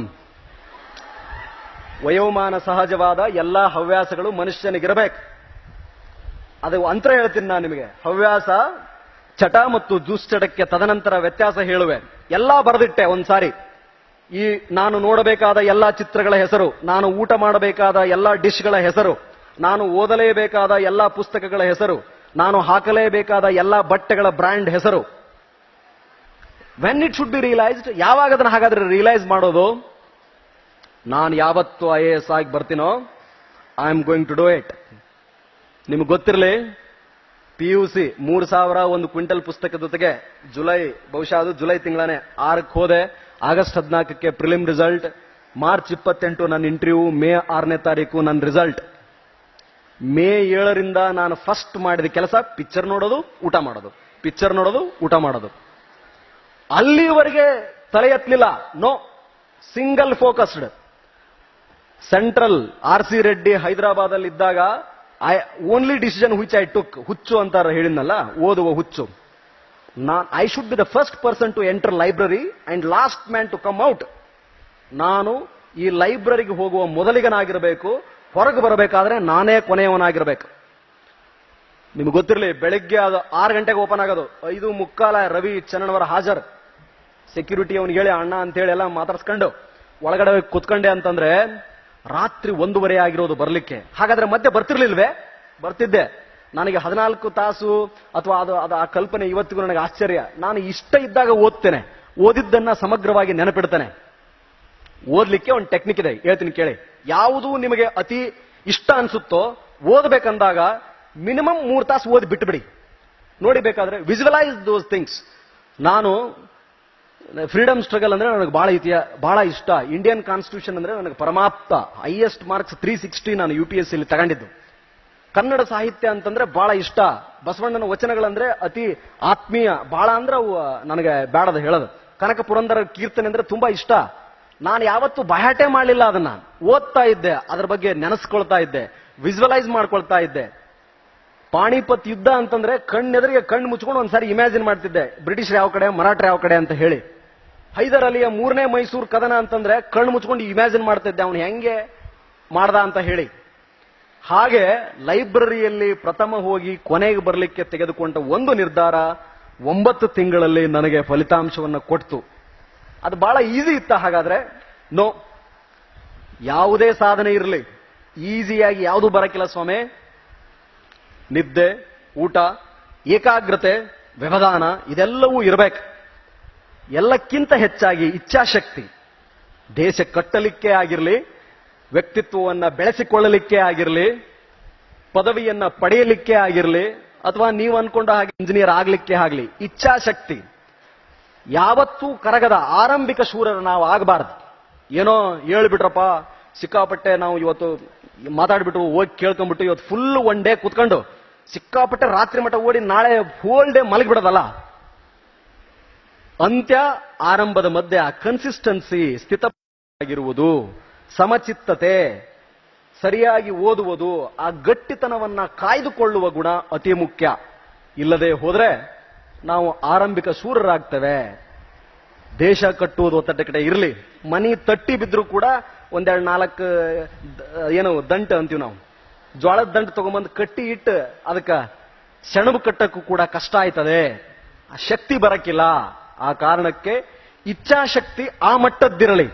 ವಯೋಮಾನ ಸಹಜವಾದ ಎಲ್ಲಾ ಹವ್ಯಾಸಗಳು ಮನುಷ್ಯನಿಗಿರಬೇಕು. ಅದು ಅಂತರ ಹೇಳ್ತೀನಿ ನಾನು ನಿಮಗೆ. ಹವ್ಯಾಸ, ಚಟ ಮತ್ತು ದುಶ್ಚಟಕ್ಕೆ ತದನಂತರ ವ್ಯತ್ಯಾಸ ಹೇಳುವೆ. ಎಲ್ಲಾ ಬರೆದಿಟ್ಟೆ ಒಂದ್ಸಾರಿ. ಈ ನಾನು ನೋಡಬೇಕಾದ ಎಲ್ಲಾ ಚಿತ್ರಗಳ ಹೆಸರು, ನಾನು ಊಟ ಮಾಡಬೇಕಾದ ಎಲ್ಲಾ ಡಿಶ್ಗಳ ಹೆಸರು, ನಾನು ಓದಲೇಬೇಕಾದ ಎಲ್ಲಾ ಪುಸ್ತಕಗಳ ಹೆಸರು, ನಾನು ಹಾಕಲೇಬೇಕಾದ ಎಲ್ಲಾ ಬಟ್ಟೆಗಳ ಬ್ರ್ಯಾಂಡ್ ಹೆಸರು. When it should be realised, ಯಾವಾಗ ಅದನ್ನ ಹಾಗಾದ್ರೆ ರಿಯಲೈಸ್ ಮಾಡೋದು? ನಾನು ಯಾವತ್ತು IAS ಆಗಿ ಬರ್ತೀನೋ, I am going to do it. ನಿಮ್ಗೆ ಗೊತ್ತಿರಲಿ, PUC 3,000 ಒಂದು ಕ್ವಿಂಟಲ್ ಪುಸ್ತಕದ ಜೊತೆಗೆ ಬಹುಶಃ ಅದು ಜುಲೈ ತಿಂಗಳೇ 6ಕ್ಕೆ ಹೋದೆ. ಆಗಸ್ಟ್ 14ಕ್ಕೆ ಪ್ರಿಲಿಮ್ ರಿಸಲ್ಟ್, ಮಾರ್ಚ್ 28 ನನ್ನ ಇಂಟರ್ವ್ಯೂ, ಮೇ 6ನೇ ತಾರೀಕು ನನ್ನ ರಿಸಲ್ಟ್. ಮೇ 7ರಿಂದ ನಾನು ಫಸ್ಟ್ ಮಾಡಿದ ಕೆಲಸ ಪಿಕ್ಚರ್ ನೋಡೋದು, ಊಟ ಮಾಡೋದು, ಪಿಕ್ಚರ್ ನೋಡೋದು, ಊಟ ಮಾಡೋದು. ಅಲ್ಲಿವರೆಗೆ ತಲೆ ಎತ್ತಲಿಲ್ಲ. No, single focused. Central RC Reddy Hyderabad ಅಲ್ಲಿ ಇದ್ದಾಗ only decision which I took, ಹುಚ್ಚು ಅಂತಾರ ಹೇಳಿದ್ನಲ್ಲ, ಓದುವ ಹುಚ್ಚು. I should be the first person to enter library and last man to come out. ನಾನು ಈ ಲೈಬ್ರರಿಗೆ ಹೋಗುವ ಮೊದಲಿಗನಾಗಿರಬೇಕು, ಹೊರಗೆ ಬರಬೇಕಾದ್ರೆ ನಾನೇ ಕೊನೆಯವನಾಗಿರ್ಬೇಕು. ನಿಮ್ಗೆ ಗೊತ್ತಿರಲಿ, ಬೆಳಿಗ್ಗೆ ಅದು 6 ಗಂಟೆಗೆ ಓಪನ್ ಆಗೋದು, 5:45 ರವಿ ಚನ್ನಣವರ ಹಾಜರ್. ಸೆಕ್ಯೂರಿಟಿ ಅವನಿಗೆ ಹೇಳಿ ಅಣ್ಣ ಅಂತ ಹೇಳಿ ಎಲ್ಲ ಮಾತಾಡ್ಸ್ಕೊಂಡು ಒಳಗಡೆ ಕುತ್ಕೊಂಡೆ ಅಂತಂದ್ರೆ ರಾತ್ರಿ 1:30 ಆಗಿರೋದು ಬರ್ಲಿಕ್ಕೆ. ಹಾಗಾದ್ರೆ ಮಧ್ಯೆ ಬರ್ತಿರ್ಲಿಲ್ವೇ? ಬರ್ತಿದ್ದೆ. ನನಗೆ 14 ತಾಸು ಅಥವಾ ಅದು ಆ ಕಲ್ಪನೆ ಇವತ್ತಿಗೂ ನನಗೆ ಆಶ್ಚರ್ಯ. ನಾನು ಇಷ್ಟ ಇದ್ದಾಗ ಓದ್ತೇನೆ, ಓದಿದ್ದನ್ನ ಸಮಗ್ರವಾಗಿ ನೆನಪಿಡ್ತೇನೆ. ಓದ್ಲಿಕ್ಕೆ ಒಂದು ಟೆಕ್ನಿಕ್ ಇದೆ, ಹೇಳ್ತೀನಿ ಕೇಳಿ. ಯಾವುದು ನಿಮಗೆ ಅತಿ ಇಷ್ಟ ಅನ್ಸುತ್ತೋ ಓದಬೇಕಂದಾಗ ಮಿನಿಮಮ್ 3 ತಾಸು ಓದಿ ಬಿಟ್ಟುಬಿಡಿ. ನೋಡಿ, ಬೇಕಾದ್ರೆ ವಿಜುವಲೈಸ್ ದೋಸ್ ಥಿಂಗ್ಸ್. ನಾನು ಫ್ರೀಡಮ್ ಸ್ಟ್ರಗಲ್ ಅಂದ್ರೆ ನನಗೆ ಬಹಳ ಇಷ್ಟ. ಇಂಡಿಯನ್ ಕಾನ್ಸ್ಟಿಟ್ಯೂಷನ್ ಅಂದ್ರೆ ನನಗೆ ಪರಮಾಪ್ತ. ಹೈಯೆಸ್ಟ್ ಮಾರ್ಕ್ಸ್ 360 ನಾನು UPSC ತಗೊಂಡಿದ್ದು. ಕನ್ನಡ ಸಾಹಿತ್ಯ ಅಂತಂದ್ರೆ ಬಹಳ ಇಷ್ಟ. ಬಸವಣ್ಣನ ವಚನಗಳಂದ್ರೆ ಅತಿ ಆತ್ಮೀಯ, ಬಹಳ ಅಂದ್ರೆ ಅವು ನನಗೆ ಬೇಡದ ಹೇಳೋದು. ಕನಕ ಪುರಂದರ ಕೀರ್ತನೆ ಅಂದ್ರೆ ತುಂಬಾ ಇಷ್ಟ. ನಾನು ಯಾವತ್ತೂ ಬಯಾಟೆ ಮಾಡಲಿಲ್ಲ, ಅದನ್ನ ಓದ್ತಾ ಇದ್ದೆ, ಅದ್ರ ಬಗ್ಗೆ ನೆನೆಸ್ಕೊಳ್ತಾ ಇದ್ದೆ, ವಿಜುವಲೈಸ್ ಮಾಡ್ಕೊಳ್ತಾ ಇದ್ದೆ. ಪಾಣಿಪತ್ ಯುದ್ಧ ಅಂತಂದ್ರೆ ಕಣ್ಣೆದುರಿಗೆ ಕಣ್ಣು ಮುಚ್ಕೊಂಡು ಒಂದ್ಸಾರಿ ಇಮ್ಯಾಜಿನ್ ಮಾಡ್ತಿದ್ದೆ, ಬ್ರಿಟಿಷರ್ ಯಾವ ಕಡೆ, ಮರಾಠರು ಯಾವ ಕಡೆ ಅಂತ ಹೇಳಿ. ಹೈದರ್ ಅಲಿಯ 3ನೇ ಮೈಸೂರು ಕದನ ಅಂತಂದ್ರೆ ಕಣ್ಣು ಮುಚ್ಕೊಂಡು ಇಮ್ಯಾಜಿನ್ ಮಾಡ್ತಿದ್ದೆ, ಅವನು ಹೆಂಗೆ ಮಾಡ್ದ ಅಂತ ಹೇಳಿ. ಹಾಗೆ ಲೈಬ್ರರಿಯಲ್ಲಿ ಪ್ರಥಮ ಹೋಗಿ ಕೊನೆಗೆ ಬರಲಿಕ್ಕೆ ತೆಗೆದುಕೊಂಡ ಒಂದು ನಿರ್ಧಾರ 9 ತಿಂಗಳಲ್ಲಿ ನನಗೆ ಫಲಿತಾಂಶವನ್ನು ಕೊಡ್ತು. ಅದು ಬಹಳ ಈಸಿ ಇತ್ತ? ಹಾಗಾದ್ರೆ ನೋ. ಯಾವುದೇ ಸಾಧನೆ ಇರಲಿ, ಈಸಿಯಾಗಿ ಯಾವುದು ಬರಕ್ಕಿಲ್ಲ ಸ್ವಾಮಿ. ನಿದ್ದೆ, ಊಟ, ಏಕಾಗ್ರತೆ, ವ್ಯವಧಾನ ಇದೆಲ್ಲವೂ ಇರಬೇಕು. ಎಲ್ಲಕ್ಕಿಂತ ಹೆಚ್ಚಾಗಿ ಇಚ್ಛಾಶಕ್ತಿ. ದೇಶ ಕಟ್ಟಲಿಕ್ಕೆ ಆಗಿರಲಿ, ವ್ಯಕ್ತಿತ್ವವನ್ನು ಬೆಳೆಸಿಕೊಳ್ಳಲಿಕ್ಕೆ ಆಗಿರಲಿ, ಪದವಿಯನ್ನ ಪಡೆಯಲಿಕ್ಕೆ ಆಗಿರಲಿ, ಅಥವಾ ನೀವು ಅನ್ಕೊಂಡ ಹಾಗೆ ಇಂಜಿನಿಯರ್ ಆಗ್ಲಿಕ್ಕೆ ಆಗಲಿ, ಇಚ್ಛಾಶಕ್ತಿ ಯಾವತ್ತೂ ಕರಗದ ಆರಂಭಿಕ ಶೂರರು ನಾವು ಆಗಬಾರದು. ಏನೋ ಹೇಳ್ಬಿಟ್ರಪ್ಪ, ಸಿಕ್ಕಾಪಟ್ಟೆ ನಾವು ಇವತ್ತು ಮಾತಾಡ್ಬಿಟ್ಟು ಹೋಗಿ ಕೇಳ್ಕೊಂಡ್ಬಿಟ್ಟು ಇವತ್ತು ಫುಲ್ ಒನ್ ಡೇ ಕುತ್ಕೊಂಡು ಸಿಕ್ಕಾಪಟ್ಟೆ ರಾತ್ರಿ ಮಠ ಓಡಿ ನಾಳೆ ಹೋಲ್ ಡೇ ಮಲಗಿಬಿಡೋದಲ್ಲ. ಅಂತ್ಯ ಆರಂಭದ ಮಧ್ಯೆ ಆ ಕನ್ಸಿಸ್ಟೆನ್ಸಿ, ಸ್ಥಿತವಾಗಿರುವುದು, ಸಮಚಿತ್ತತೆ, ಸರಿಯಾಗಿ ಓದುವುದು, ಆ ಗಟ್ಟಿತನವನ್ನ ಕಾಯ್ದುಕೊಳ್ಳುವ ಗುಣ ಅತಿ ಮುಖ್ಯ. ಇಲ್ಲದೆ ಹೋದ್ರೆ ನಾವು ಆರಂಭಿಕ ಶೂರರಾಗ್ತೇವೆ. ದೇಶ ಕಟ್ಟುವುದು ಒತ್ತಟ ಕಡೆ ಇರಲಿ, ಮನಿ ತಟ್ಟಿ ಬಿದ್ರೂ ಕೂಡ 1-2-4 ಏನು ದಂಟು ಅಂತೀವಿ ನಾವು, ಜ್ವಾಳದ ದಂಟು ತಗೊಂಬಂದು ಕಟ್ಟಿ ಇಟ್ಟು ಅದಕ್ಕೆ ಸೆಣಬು ಕಟ್ಟಕ್ಕೂ ಕೂಡ ಕಷ್ಟ ಆಯ್ತದೆ, ಆ ಶಕ್ತಿ ಬರಕ್ಕಿಲ್ಲ. ಆ ಕಾರಣಕ್ಕೆ ಇಚ್ಛಾಶಕ್ತಿ ಆ ಮಟ್ಟದ್ದಿರಲಿ.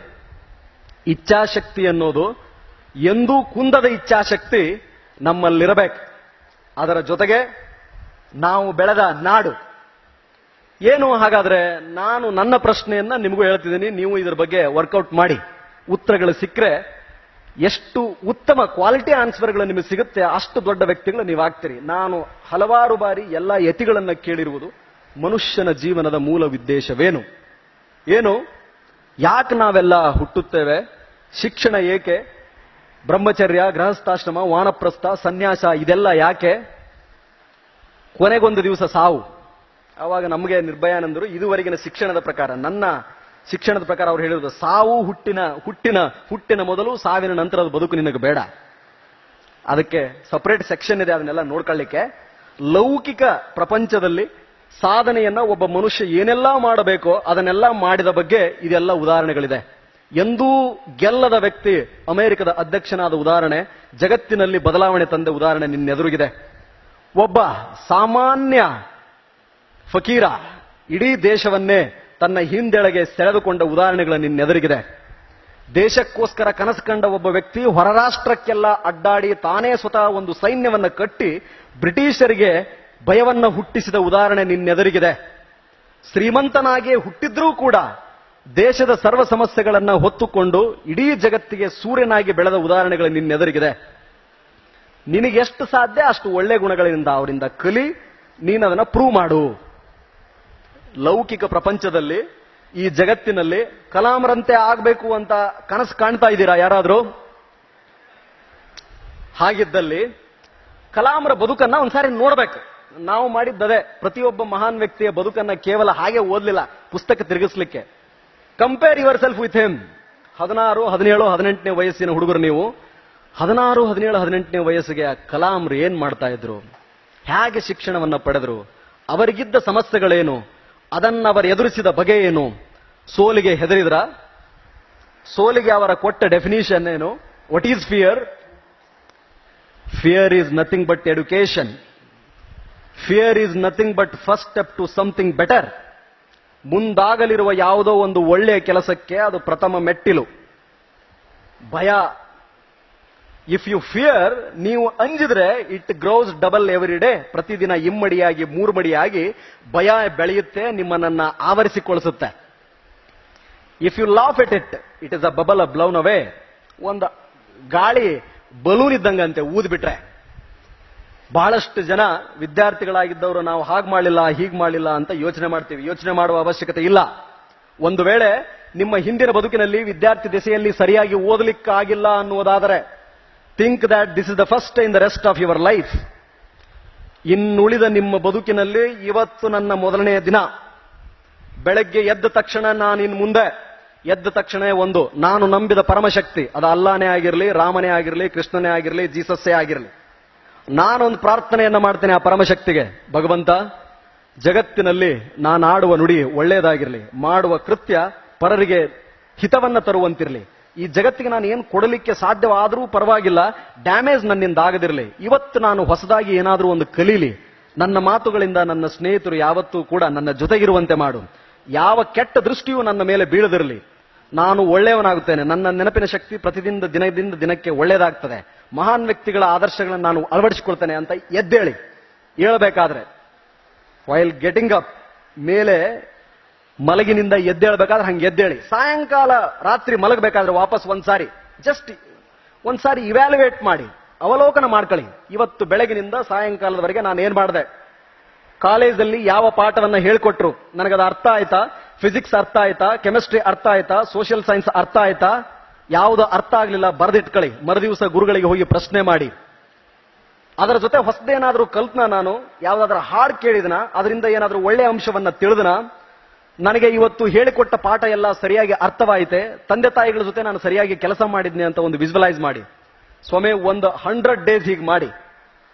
ಇಚ್ಛಾಶಕ್ತಿ ಅನ್ನೋದು ಎಂದೂ ಕುಂದದ ಇಚ್ಛಾಶಕ್ತಿ ನಮ್ಮಲ್ಲಿರಬೇಕು. ಅದರ ಜೊತೆಗೆ ನಾವು ಬೆಳೆದ ನಾಡು ಏನು? ಹಾಗಾದ್ರೆ ನಾನು ನನ್ನ ಪ್ರಶ್ನೆಯನ್ನ ನಿಮಗೂ ಹೇಳ್ತಿದ್ದೀನಿ, ನೀವು ಇದರ ಬಗ್ಗೆ ವರ್ಕೌಟ್ ಮಾಡಿ. ಉತ್ತರಗಳು ಸಿಕ್ಕರೆ ಎಷ್ಟು ಉತ್ತಮ ಕ್ವಾಲಿಟಿ ಆನ್ಸರ್ಗಳು ನಿಮಗೆ ಸಿಗುತ್ತೆ, ಅಷ್ಟು ದೊಡ್ಡ ವ್ಯಕ್ತಿಗಳು ನೀವು ಆಗ್ತೀರಿ. ನಾನು ಹಲವಾರು ಬಾರಿ ಎಲ್ಲ ಯತಿಗಳನ್ನ ಕೇಳಿರುವುದು, ಮನುಷ್ಯನ ಜೀವನದ ಮೂಲ ಉದ್ದೇಶವೇನು? ಏನು? ಯಾಕೆ ನಾವೆಲ್ಲ ಹುಟ್ಟುತ್ತೇವೆ? ಶಿಕ್ಷಣ ಏಕೆ? ಬ್ರಹ್ಮಚರ್ಯ, ಗೃಹಸ್ಥಾಶ್ರಮ, ವಾನಪ್ರಸ್ಥ, ಸನ್ಯಾಸ ಇದೆಲ್ಲ ಯಾಕೆ? ಕೊನೆಗೊಂದು ದಿವಸ ಸಾವು. ಆವಾಗ ನಮಗೆ ನಿರ್ಭಯಾನಂದರು ಇದುವರೆಗಿನ ಶಿಕ್ಷಣದ ಪ್ರಕಾರ, ನನ್ನ ಶಿಕ್ಷಣದ ಪ್ರಕಾರ ಅವ್ರು ಹೇಳಿರೋದು, ಸಾವು ಹುಟ್ಟಿನ ಮೊದಲು, ಸಾವಿನ ನಂತರದ ಬದುಕು ನಿನಗೆ ಬೇಡ. ಅದಕ್ಕೆ ಸಪರೇಟ್ ಸೆಕ್ಷನ್ ಇದೆ, ಅದನ್ನೆಲ್ಲ ನೋಡ್ಕೊಳ್ಳಿಕ್ಕೆ. ಲೌಕಿಕ ಪ್ರಪಂಚದಲ್ಲಿ ಸಾಧನೆಯನ್ನ ಒಬ್ಬ ಮನುಷ್ಯ ಏನೆಲ್ಲ ಮಾಡಬೇಕೋ ಅದನ್ನೆಲ್ಲ ಮಾಡಿದ ಬಗ್ಗೆ ಇದೆಲ್ಲ ಉದಾಹರಣೆಗಳಿದೆ. ಎಂದೂ ಗೆಲ್ಲದ ವ್ಯಕ್ತಿ ಅಮೆರಿಕದ ಅಧ್ಯಕ್ಷನಾದ ಉದಾಹರಣೆ, ಜಗತ್ತಿನಲ್ಲಿ ಬದಲಾವಣೆ ತಂದ ಉದಾಹರಣೆ ನಿನ್ನೆದುರಿಗಿದೆ. ಒಬ್ಬ ಸಾಮಾನ್ಯ ಫಕೀರ ಇಡೀ ದೇಶವನ್ನೇ ತನ್ನ ಹಿಂದೆಳೆಗೆ ಸೆಳೆದುಕೊಂಡ ಉದಾಹರಣೆಗಳು ನಿನ್ನೆದುರಿಗಿದೆ. ದೇಶಕ್ಕೋಸ್ಕರ ಕನಸು ಕಂಡ ಒಬ್ಬ ವ್ಯಕ್ತಿ ಹೊರರಾಷ್ಟ್ರಕ್ಕೆಲ್ಲ ಅಡ್ಡಾಡಿ ತಾನೇ ಸ್ವತಃ ಒಂದು ಸೈನ್ಯವನ್ನ ಕಟ್ಟಿ ಬ್ರಿಟಿಷರಿಗೆ ಭಯವನ್ನ ಹುಟ್ಟಿಸಿದ ಉದಾಹರಣೆ ನಿನ್ನೆದುರಿಗಿದೆ. ಶ್ರೀಮಂತನಾಗಿಯೇ ಹುಟ್ಟಿದ್ರೂ ಕೂಡ ದೇಶದ ಸರ್ವ ಸಮಸ್ಯೆಗಳನ್ನ ಹೊತ್ತುಕೊಂಡು ಇಡೀ ಜಗತ್ತಿಗೆ ಸೂರ್ಯನಾಗಿ ಬೆಳೆದ ಉದಾಹರಣೆಗಳು ನಿನ್ನೆದುರಿಗಿದೆ. ನಿನಗೆಷ್ಟು ಸಾಧ್ಯ ಅಷ್ಟು ಒಳ್ಳೆ ಗುಣಗಳಿಂದ ಅವರಿಂದ ಕಲಿ, ನೀನದನ್ನ ಪ್ರೂವ್ ಮಾಡು. ಲೌಕಿಕ ಪ್ರಪಂಚದಲ್ಲಿ ಈ ಜಗತ್ತಿನಲ್ಲಿ ಕಲಾಮರಂತೆ ಆಗ್ಬೇಕು ಅಂತ ಕನಸು ಕಾಣ್ತಾ ಇದ್ದೀರಾ ಯಾರಾದ್ರೂ? ಹಾಗಿದ್ದಲ್ಲಿ ಕಲಾಮರ ಬದುಕನ್ನ ಒಂದ್ಸಾರಿ ನೋಡ್ಬೇಕು. ನಾವು ಮಾಡಿದ್ದದೆ, ಪ್ರತಿಯೊಬ್ಬ ಮಹಾನ್ ವ್ಯಕ್ತಿಯ ಬದುಕನ್ನ ಕೇವಲ ಹಾಗೆ ಓದ್ಲಿಲ್ಲ, ಪುಸ್ತಕ ತಿರುಗಿಸ್ಲಿಕ್ಕೆ. Compare yourself with him. 16, 17, 18ನೇ ವಯಸ್ಸಿನ ಹುಡುಗರು ನೀವು. 16, 17, 18ನೇ ವಯಸ್ಸಿಗೆ ಕಲಾಂರು ಏನ್ ಮಾಡ್ತಾ ಇದ್ರು, ಹೇಗೆ ಶಿಕ್ಷಣವನ್ನ ಪಡೆದ್ರು, ಅವರಿಗಿದ್ದ ಸಮಸ್ಯೆಗಳೇನು, ಅದನ್ನ ಅವರು ಎದುರಿಸಿದ ಬಗೆ ಏನು, ಸೋಲಿಗೆ ಹೆದರಿದ್ರ, ಸೋಲಿಗೆ ಅವರ ಕೊಟ್ಟ ಡೆಫಿನಿಷನ್ ಏನು, what is fear? Fear is nothing but education. Fear is nothing but first step to something better. ಮುಂದಾಗಲಿರುವ ಯಾವುದೋ ಒಂದು ಒಳ್ಳೆಯ ಕೆಲಸಕ್ಕೆ ಅದು ಪ್ರಥಮ ಮೆಟ್ಟಿಲು. ಭಯ, ಇಫ್ ಯು ಫಿಯರ್, ನೀವು ಅಂಜಿದ್ರೆ it grows double every day. ಪ್ರತಿದಿನ ಇಮ್ಮಡಿಯಾಗಿ 3 ಮಡಿಯಾಗಿ ಭಯ ಬೆಳೆಯುತ್ತೆ, ನಿಮ್ಮನ್ನ ಆವರಿಸಿಕೊಳ್ಳಿಸುತ್ತೆ. If you laugh at it, it is a bubble a blown away. ಒಂದು ಗಾಳಿ ಬಲೂನ್ ಇದ್ದಂಗಂತೆ ಊದ್ಬಿಟ್ರೆ. ಬಹಳಷ್ಟು ಜನ ವಿದ್ಯಾರ್ಥಿಗಳಾಗಿದ್ದವರು ನಾವು ಹಾಗೆ ಮಾಡಲಿಲ್ಲ ಹೀಗೆ ಮಾಡಲಿಲ್ಲ ಅಂತ ಯೋಚನೆ ಮಾಡ್ತೀವಿ. ಯೋಚನೆ ಮಾಡುವ ಅವಶ್ಯಕತೆ ಇಲ್ಲ. ಒಂದು ವೇಳೆ ನಿಮ್ಮ ಹಿಂದಿನ ಬದುಕಿನಲ್ಲಿ ವಿದ್ಯಾರ್ಥಿ ದೆಸೆಯಲ್ಲಿ ಸರಿಯಾಗಿ ಓದಲಿಕ್ಕಾಗಿಲ್ಲ ಅನ್ನುವುದಾದರೆ, think that this is the first in the rest of your life. ಇನ್ನುಳಿದ ನಿಮ್ಮ ಬದುಕಿನಲ್ಲಿ ಇವತ್ತು ನನ್ನ ಮೊದಲನೆಯ ದಿನ. ಬೆಳಗ್ಗೆ ಎದ್ದ ತಕ್ಷಣ ನಾನು ಇನ್ನು ಮುಂದೆ ಎದ್ದ ತಕ್ಷಣ ಒಂದು ನಾನು ನಂಬಿದ ಪರಮಶಕ್ತಿ, ಅದು ಅಲ್ಲಾನೇ ಆಗಿರಲಿ, ರಾಮನೇ ಆಗಿರಲಿ, ಕೃಷ್ಣನೇ ಆಗಿರಲಿ, ಜೀಸಸ್ಸೇ ಆಗಿರಲಿ, ನಾನೊಂದು ಪ್ರಾರ್ಥನೆಯನ್ನ ಮಾಡ್ತೇನೆ ಆ ಪರಮಶಕ್ತಿಗೆ. ಭಗವಂತ, ಜಗತ್ತಿನಲ್ಲಿ ನಾನು ಆಡುವ ನುಡಿ ಒಳ್ಳೆಯದಾಗಿರಲಿ, ಮಾಡುವ ಕೃತ್ಯ ಪರರಿಗೆ ಹಿತವನ್ನ ತರುವಂತಿರಲಿ. ಈ ಜಗತ್ತಿಗೆ ನಾನು ಏನು ಕೊಡಲಿಕ್ಕೆ ಸಾಧ್ಯವಾದರೂ ಪರವಾಗಿಲ್ಲ, ಡ್ಯಾಮೇಜ್ ನನ್ನಿಂದ ಆಗದಿರಲಿ. ಇವತ್ತು ನಾನು ಹೊಸದಾಗಿ ಏನಾದರೂ ಒಂದು ಕಲೀಲಿ. ನನ್ನ ಮಾತುಗಳಿಂದ ನನ್ನ ಸ್ನೇಹಿತರು ಯಾವತ್ತೂ ಕೂಡ ನನ್ನ ಜೊತೆಗಿರುವಂತೆ ಮಾಡು. ಯಾವ ಕೆಟ್ಟ ದೃಷ್ಟಿಯೂ ನನ್ನ ಮೇಲೆ ಬೀಳದಿರಲಿ. ನಾನು ಒಳ್ಳೆಯವನಾಗುತ್ತೇನೆ. ನನ್ನ ನೆನಪಿನ ಶಕ್ತಿ ಪ್ರತಿದಿನ ದಿನದಿಂದ ದಿನಕ್ಕೆ ಒಳ್ಳೆಯದಾಗ್ತದೆ. ಮಹಾನ್ ವ್ಯಕ್ತಿಗಳ ಆದರ್ಶಗಳನ್ನು ನಾನು ಅಳವಡಿಸಿಕೊಳ್ತೇನೆ ಅಂತ ಎದ್ದೇಳಿ. ಹೇಳಬೇಕಾದ್ರೆ ವೈಲ್ ಗೆಟಿಂಗ್ ಅಪ್, ಮೇಲೆ ಮಲಗಿನಿಂದ ಎದ್ದೇಳಬೇಕಾದ್ರೆ ಹಂಗೆ ಎದ್ದೇಳಿ. ಸಾಯಂಕಾಲ ರಾತ್ರಿ ಮಲಗಬೇಕಾದ್ರೆ ವಾಪಸ್ ಜಸ್ಟ್ ಒಂದ್ಸಾರಿ ಇವ್ಯಾಲ್ಯುವೇಟ್ ಮಾಡಿ, ಅವಲೋಕನ ಮಾಡ್ಕೊಳ್ಳಿ. ಇವತ್ತು ಬೆಳಗಿನಿಂದ ಸಾಯಂಕಾಲದವರೆಗೆ ನಾನು ಏನ್ ಮಾಡಿದೆ, ಕಾಲೇಜಲ್ಲಿ ಯಾವ ಪಾಠವನ್ನ ಹೇಳ್ಕೊಟ್ರು, ನನಗದು ಅರ್ಥ ಆಯ್ತಾ? ಫಿಸಿಕ್ಸ್ ಅರ್ಥ ಆಯ್ತಾ? ಕೆಮಿಸ್ಟ್ರಿ ಅರ್ಥ ಆಯ್ತಾ? ಸೋಷಿಯಲ್ ಸೈನ್ಸ್ ಅರ್ಥ ಆಯ್ತಾ? ಯಾವುದು ಅರ್ಥ ಆಗ್ಲಿಲ್ಲ ಬರೆದಿಟ್ಕೊಳ್ಳಿ. ಮರುದಿವಸ ಗುರುಗಳಿಗೆ ಹೋಗಿ ಪ್ರಶ್ನೆ ಮಾಡಿ. ಅದರ ಜೊತೆ ಹೊಸದೇನಾದ್ರೂ ಕಲ್ತ್ನ, ನಾನು ಯಾವ್ದಾದ್ರೂ ಹಾಡು ಕೇಳಿದನ, ಅದರಿಂದ ಏನಾದ್ರೂ ಒಳ್ಳೆ ಅಂಶವನ್ನ ತಿಳಿದನ, ನನಗೆ ಇವತ್ತು ಹೇಳಿಕೊಟ್ಟ ಪಾಠ ಎಲ್ಲ ಸರಿಯಾಗಿ ಅರ್ಥವಾಯಿತೆ, ತಂದೆ ತಾಯಿಗಳ ಜೊತೆ ನಾನು ಸರಿಯಾಗಿ ಕೆಲಸ ಮಾಡಿದ್ನಿ ಅಂತ ಒಂದು ವಿಜುವಲೈಸ್ ಮಾಡಿ. ಸ್ವಾಮಿ, ಒಂದು 100 ಡೇಸ್ ಹೀಗೆ ಮಾಡಿ,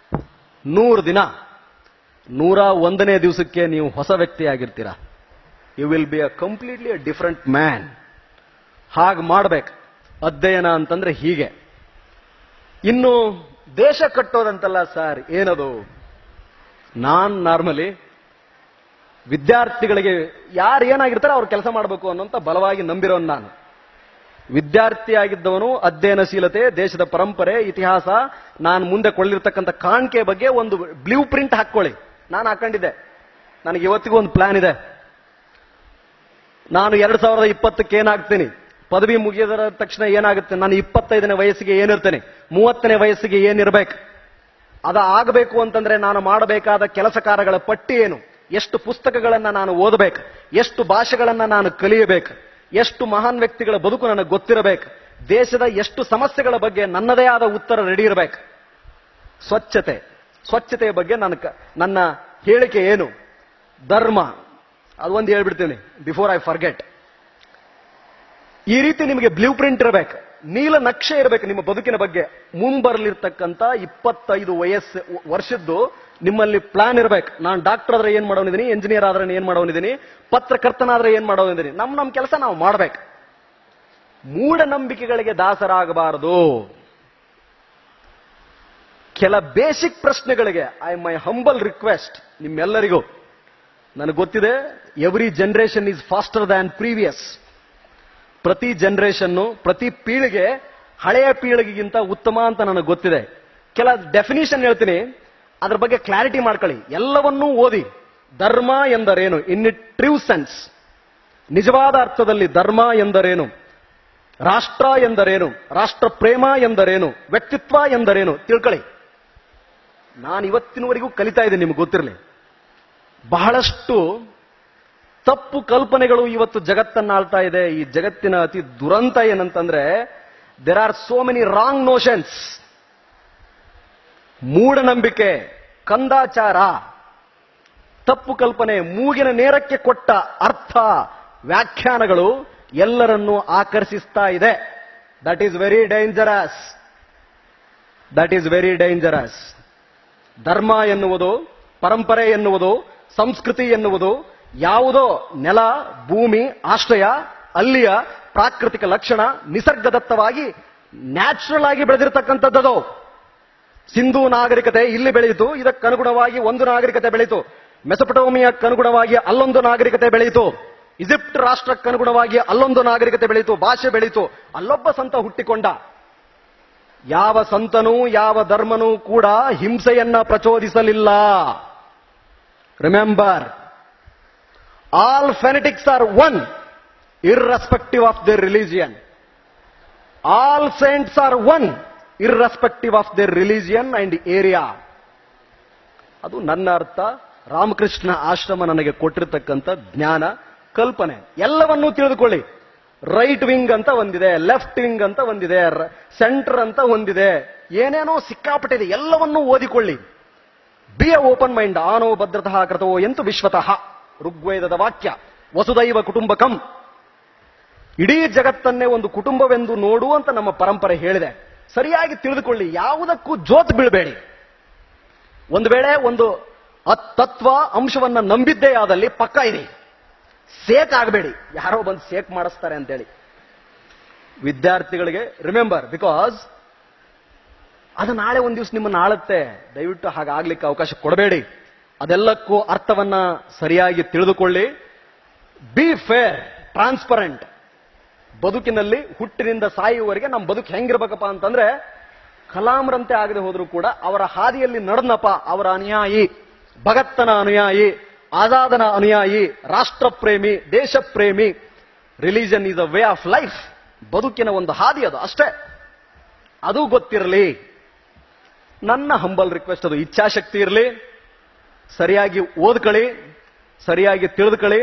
100 ದಿನ, 101ನೇ ದಿವಸಕ್ಕೆ ನೀವು ಹೊಸ ವ್ಯಕ್ತಿ ಆಗಿರ್ತೀರಾ. You will be a completely a different man. ಹಾಗೆ ಮಾಡ್ಬೇಕು. ಅಧ್ಯಯನ ಅಂತಂದ್ರೆ ಹೀಗೆ. ಇನ್ನು ದೇಶ ಕಟ್ಟೋದಂತಲ್ಲ ಸರ್, ಏನದು? ನಾರ್ಮಲಿ ವಿದ್ಯಾರ್ಥಿಗಳಿಗೆ ಯಾರು ಏನಾಗಿರ್ತಾರೋ ಅವ್ರು ಕೆಲಸ ಮಾಡಬೇಕು ಅನ್ನೋಂತ ಬಲವಾಗಿ ನಂಬಿರೋನು ನಾನು. ವಿದ್ಯಾರ್ಥಿಯಾಗಿದ್ದವನು ಅಧ್ಯಯನಶೀಲತೆ, ದೇಶದ ಪರಂಪರೆ, ಇತಿಹಾಸ, ನಾನು ಮುಂದೆ ಕೊಳ್ಳಿರ್ತಕ್ಕಂಥ ಕಾಣಿಕೆ ಬಗ್ಗೆ ಒಂದು ಬ್ಲೂ ಪ್ರಿಂಟ್ ಹಾಕೊಳ್ಳಿ. ನಾನು ಹಾಕೊಂಡಿದ್ದೆ. ನನಗೆ ಇವತ್ತಿಗೂ ಒಂದು ಪ್ಲಾನ್ ಇದೆ. ನಾನು 2020ಕ್ಕೆ ಏನಾಗ್ತೀನಿ, ಪದವಿ ಮುಗಿದ ತಕ್ಷಣ ಏನಾಗುತ್ತೆ, ನಾನು 25ನೇ ವಯಸ್ಸಿಗೆ ಏನಿರ್ತೇನೆ, 30ನೇ ವಯಸ್ಸಿಗೆ ಏನಿರ್ಬೇಕು, ಅದ ಆಗಬೇಕು ಅಂತಂದ್ರೆ ನಾನು ಮಾಡಬೇಕಾದ ಕೆಲಸ ಕಾರ್ಯಗಳ ಪಟ್ಟಿ ಏನು, ಎಷ್ಟು ಪುಸ್ತಕಗಳನ್ನ ನಾನು ಓದಬೇಕು, ಎಷ್ಟು ಭಾಷೆಗಳನ್ನ ನಾನು ಕಲಿಯಬೇಕು, ಎಷ್ಟು ಮಹಾನ್ ವ್ಯಕ್ತಿಗಳ ಬದುಕು ನನಗೆ ಗೊತ್ತಿರಬೇಕು, ದೇಶದ ಎಷ್ಟು ಸಮಸ್ಯೆಗಳ ಬಗ್ಗೆ ನನ್ನದೇ ಆದ ಉತ್ತರ ರೆಡಿ ಇರಬೇಕು. ಸ್ವಚ್ಛತೆಯ ಬಗ್ಗೆ ನನ್ನ ಹೇಳಿಕೆ ಏನು, ಧರ್ಮ, ಅದೊಂದು ಹೇಳ್ಬಿಡ್ತೀನಿ ಬಿಫೋರ್ ಐ ಫರ್ಗೆಟ್. ಈ ರೀತಿ ನಿಮಗೆ ಬ್ಲೂ ಪ್ರಿಂಟ್ ಇರಬೇಕು, ನೀಲ ನಕ್ಷೆ ಇರಬೇಕು ನಿಮ್ಮ ಬದುಕಿನ ಬಗ್ಗೆ. ಮುಂಬರಲಿರ್ತಕ್ಕಂಥ 25 ವರ್ಷದ್ದು ನಿಮ್ಮಲ್ಲಿ ಪ್ಲಾನ್ ಇರಬೇಕು. ನಾನು ಡಾಕ್ಟರ್ ಆದ್ರೆ ಏನ್ ಮಾಡೋನಿದ್ದೀನಿ, ಎಂಜಿನಿಯರ್ ಆದ್ರೆ ಏನ್ ಮಾಡೋನಿದ್ದೀನಿ, ಪತ್ರಕರ್ತನಾದ್ರೆ ಏನ್ ಮಾಡೋನಿದ್ದೀನಿ. ನಮ್ಮ ಕೆಲಸ ನಾವು ಮಾಡ್ಬೇಕು. ಮೂಢನಂಬಿಕೆಗಳಿಗೆ ದಾಸರಾಗಬಾರದು. ಕೆಲ ಬೇಸಿಕ್ ಪ್ರಶ್ನೆಗಳಿಗೆ ಮೈ ಹಂಬಲ್ ರಿಕ್ವೆಸ್ಟ್ ನಿಮ್ಮೆಲ್ಲರಿಗೂ. ನನಗೆ ಗೊತ್ತಿದೆ, every generation is faster than previous. ಪ್ರತಿ ಜನರೇಷನ್ನು, ಪ್ರತಿ ಪೀಳಿಗೆ ಹಳೆಯ ಪೀಳಿಗೆಗಿಂತ ಉತ್ತಮ ಅಂತ ನನಗೆ ಗೊತ್ತಿದೆ. ಕೆಲ ಡೆಫಿನಿಷನ್ ಹೇಳ್ತೀನಿ, ಅದ್ರ ಬಗ್ಗೆ ಕ್ಲಾರಿಟಿ ಮಾಡ್ಕೊಳ್ಳಿ. ಎಲ್ಲವನ್ನೂ ಓದಿ. ಧರ್ಮ ಎಂದರೇನು ಇನ್ ಇಟ್ ಟ್ರೂ ಸೆನ್ಸ್, ನಿಜವಾದ ಅರ್ಥದಲ್ಲಿ ಧರ್ಮ ಎಂದರೇನು, ರಾಷ್ಟ್ರ ಎಂದರೇನು, ರಾಷ್ಟ್ರ ಪ್ರೇಮ ಎಂದರೇನು, ವ್ಯಕ್ತಿತ್ವ ಎಂದರೇನು ತಿಳ್ಕೊಳ್ಳಿ. ನಾನು ಇವತ್ತಿನವರೆಗೂ ಕಲಿತಾ ಇದ್ದೀನಿ, ನಿಮ್ಗೆ ಗೊತ್ತಿರಲಿ. ಬಹಳಷ್ಟು ತಪ್ಪು ಕಲ್ಪನೆಗಳು ಇವತ್ತು ಜಗತ್ತನ್ನಾಳ್ತಾ ಇದೆ. ಈ ಜಗತ್ತಿನ ಅತಿ ದುರಂತ ಏನಂತಂದ್ರೆ, there are so many wrong notions. ಮೂಢನಂಬಿಕೆ, ಕಂದಾಚಾರ, ತಪ್ಪು ಕಲ್ಪನೆ, ಮೂಗಿನ ನೇರಕ್ಕೆ ಕೊಟ್ಟ ಅರ್ಥ, ವ್ಯಾಖ್ಯಾನಗಳು ಎಲ್ಲರನ್ನೂ ಆಕರ್ಷಿಸ್ತಾ ಇದೆ. That is very dangerous. That is very dangerous. ಧರ್ಮ ಎನ್ನುವುದು, ಪರಂಪರೆ ಎನ್ನುವುದು, ಸಂಸ್ಕೃತಿ ಎನ್ನುವುದು ಯಾವುದೋ ನೆಲ, ಭೂಮಿ, ಆಶ್ರಯ, ಅಲ್ಲಿಯ ಪ್ರಾಕೃತಿಕ ಲಕ್ಷಣ, ನಿಸರ್ಗದತ್ತವಾಗಿ ನ್ಯಾಚುರಲ್ ಆಗಿ ಬೆಳೆದಿರತಕ್ಕಂಥದ್ದು. ಸಿಂಧೂ ನಾಗರಿಕತೆ ಇಲ್ಲಿ ಬೆಳೆಯಿತು, ಇದಕ್ಕನುಗುಣವಾಗಿ ಒಂದು ನಾಗರಿಕತೆ ಬೆಳೆಯಿತು. ಮೆಸೊಪಟೋಮಿಯಾಕ್ಕನುಗುಣವಾಗಿ ಅಲ್ಲೊಂದು ನಾಗರಿಕತೆ ಬೆಳೆಯಿತು. ಈಜಿಪ್ಟ್ ರಾಷ್ಟ್ರಕ್ಕನುಗುಣವಾಗಿ ಅಲ್ಲೊಂದು ನಾಗರಿಕತೆ ಬೆಳೆಯಿತು, ಭಾಷೆ ಬೆಳೆಯಿತು. ಅಲ್ಲೊಬ್ಬ ಸಂತ ಹುಟ್ಟಿಕೊಂಡ. ಯಾವ ಸಂತನೂ ಯಾವ ಧರ್ಮನೂ ಕೂಡ ಹಿಂಸೆಯನ್ನ ಪ್ರಚೋದಿಸಲಿಲ್ಲ. Remember, all fanatics are one irrespective of their religion. All saints are one irrespective of their religion and area. ಅದು ನನ್ನ ಅರ್ಥ. ರಾಮಕೃಷ್ಣ ಆಶ್ರಮ ನನಗೆ ಕೊಟ್ಟಿರತಕ್ಕಂಥ ಜ್ಞಾನ, ಕಲ್ಪನೆ. ಎಲ್ಲವನ್ನೂ ತಿಳಿದುಕೊಳ್ಳಿ. ರೈಟ್ ವಿಂಗ್ ಅಂತ ಒಂದಿದೆ, ಲೆಫ್ಟ್ ವಿಂಗ್ ಅಂತ ಒಂದಿದೆ, ಸೆಂಟರ್ ಅಂತ ಒಂದಿದೆ, ಏನೇನೋ ಸಿಕ್ಕಾಪಟ್ಟಿದೆ. ಎಲ್ಲವನ್ನೂ ಓದಿಕೊಳ್ಳಿ. Be a open mind. ಆನೋ ಭದ್ರತಃ ಕೃತವೋ ಎಂತು ವಿಶ್ವತಃ, ಋಗ್ವೇದದ ವಾಕ್ಯ. ವಸುದೈವ ಕುಟುಂಬಕಂ. ಇಡೀ ಜಗತ್ತನ್ನೇ ಒಂದು ಕುಟುಂಬವೆಂದು ನೋಡು ಅಂತ ನಮ್ಮ ಪರಂಪರೆ ಹೇಳಿದೆ. ಸರಿಯಾಗಿ ತಿಳಿದುಕೊಳ್ಳಿ. ಯಾವುದಕ್ಕೂ ಜೋತ್ ಬೀಳಬೇಡಿ. ಒಂದು ವೇಳೆ ಒಂದು ತತ್ವ ಅಂಶವನ್ನ ನಂಬಿದ್ದೇ ಆದಲ್ಲಿ ಪಕ್ಕ ಇರಿ. ಸೇಕ್ ಆಗಬೇಡಿ. ಯಾರೋ ಬಂದು ಸೇಕ್ ಮಾಡಿಸ್ತಾರೆ ಅಂತೇಳಿ. ವಿದ್ಯಾರ್ಥಿಗಳಿಗೆ ರಿಮೆಂಬರ್, ಬಿಕಾಸ್ ಅದು ನಾಳೆ ಒಂದು ದಿವಸ ನಿಮ್ಮನ್ನು ಆಳುತ್ತೆ. ದಯವಿಟ್ಟು ಹಾಗಾಗ್ಲಿಕ್ಕೆ ಅವಕಾಶ ಕೊಡಬೇಡಿ. ಅದೆಲ್ಲಕ್ಕೂ ಅರ್ಥವನ್ನ ಸರಿಯಾಗಿ ತಿಳಿದುಕೊಳ್ಳಿ. B fair, transparent. ಬದುಕಿನಲ್ಲಿ ಹುಟ್ಟಿನಿಂದ ಸಾಯುವವರೆಗೆ ನಮ್ಮ ಬದುಕು ಹೆಂಗಿರ್ಬೇಕಪ್ಪ ಅಂತಂದ್ರೆ, ಕಲಾಂರಂತೆ ಆಗದೆ ಹೋದ್ರೂ ಕೂಡ ಅವರ ಹಾದಿಯಲ್ಲಿ ನಡೆದನಪ್ಪ, ಅವರ ಅನುಯಾಯಿ, ಭಗತ್ತನ ಅನುಯಾಯಿ, ಆಜಾದನ ಅನುಯಾಯಿ, ರಾಷ್ಟ್ರಪ್ರೇಮಿ, ದೇಶಪ್ರೇಮಿ. Religion is a way of life. ಬದುಕಿನ ಒಂದು ಹಾದಿ ಅದು, ಅಷ್ಟೇ. ಅದು ಗೊತ್ತಿರಲಿ. ನನ್ನ ಹಂಬಲ್ ರಿಕ್ವೆಸ್ಟ್ ಅದು. ಇಚ್ಛಾಶಕ್ತಿ ಇರಲಿ. ಸರಿಯಾಗಿ ಓದ್ಕೊಳ್ಳಿ, ಸರಿಯಾಗಿ ತಿಳಿದುಕೊಳ್ಳಿ.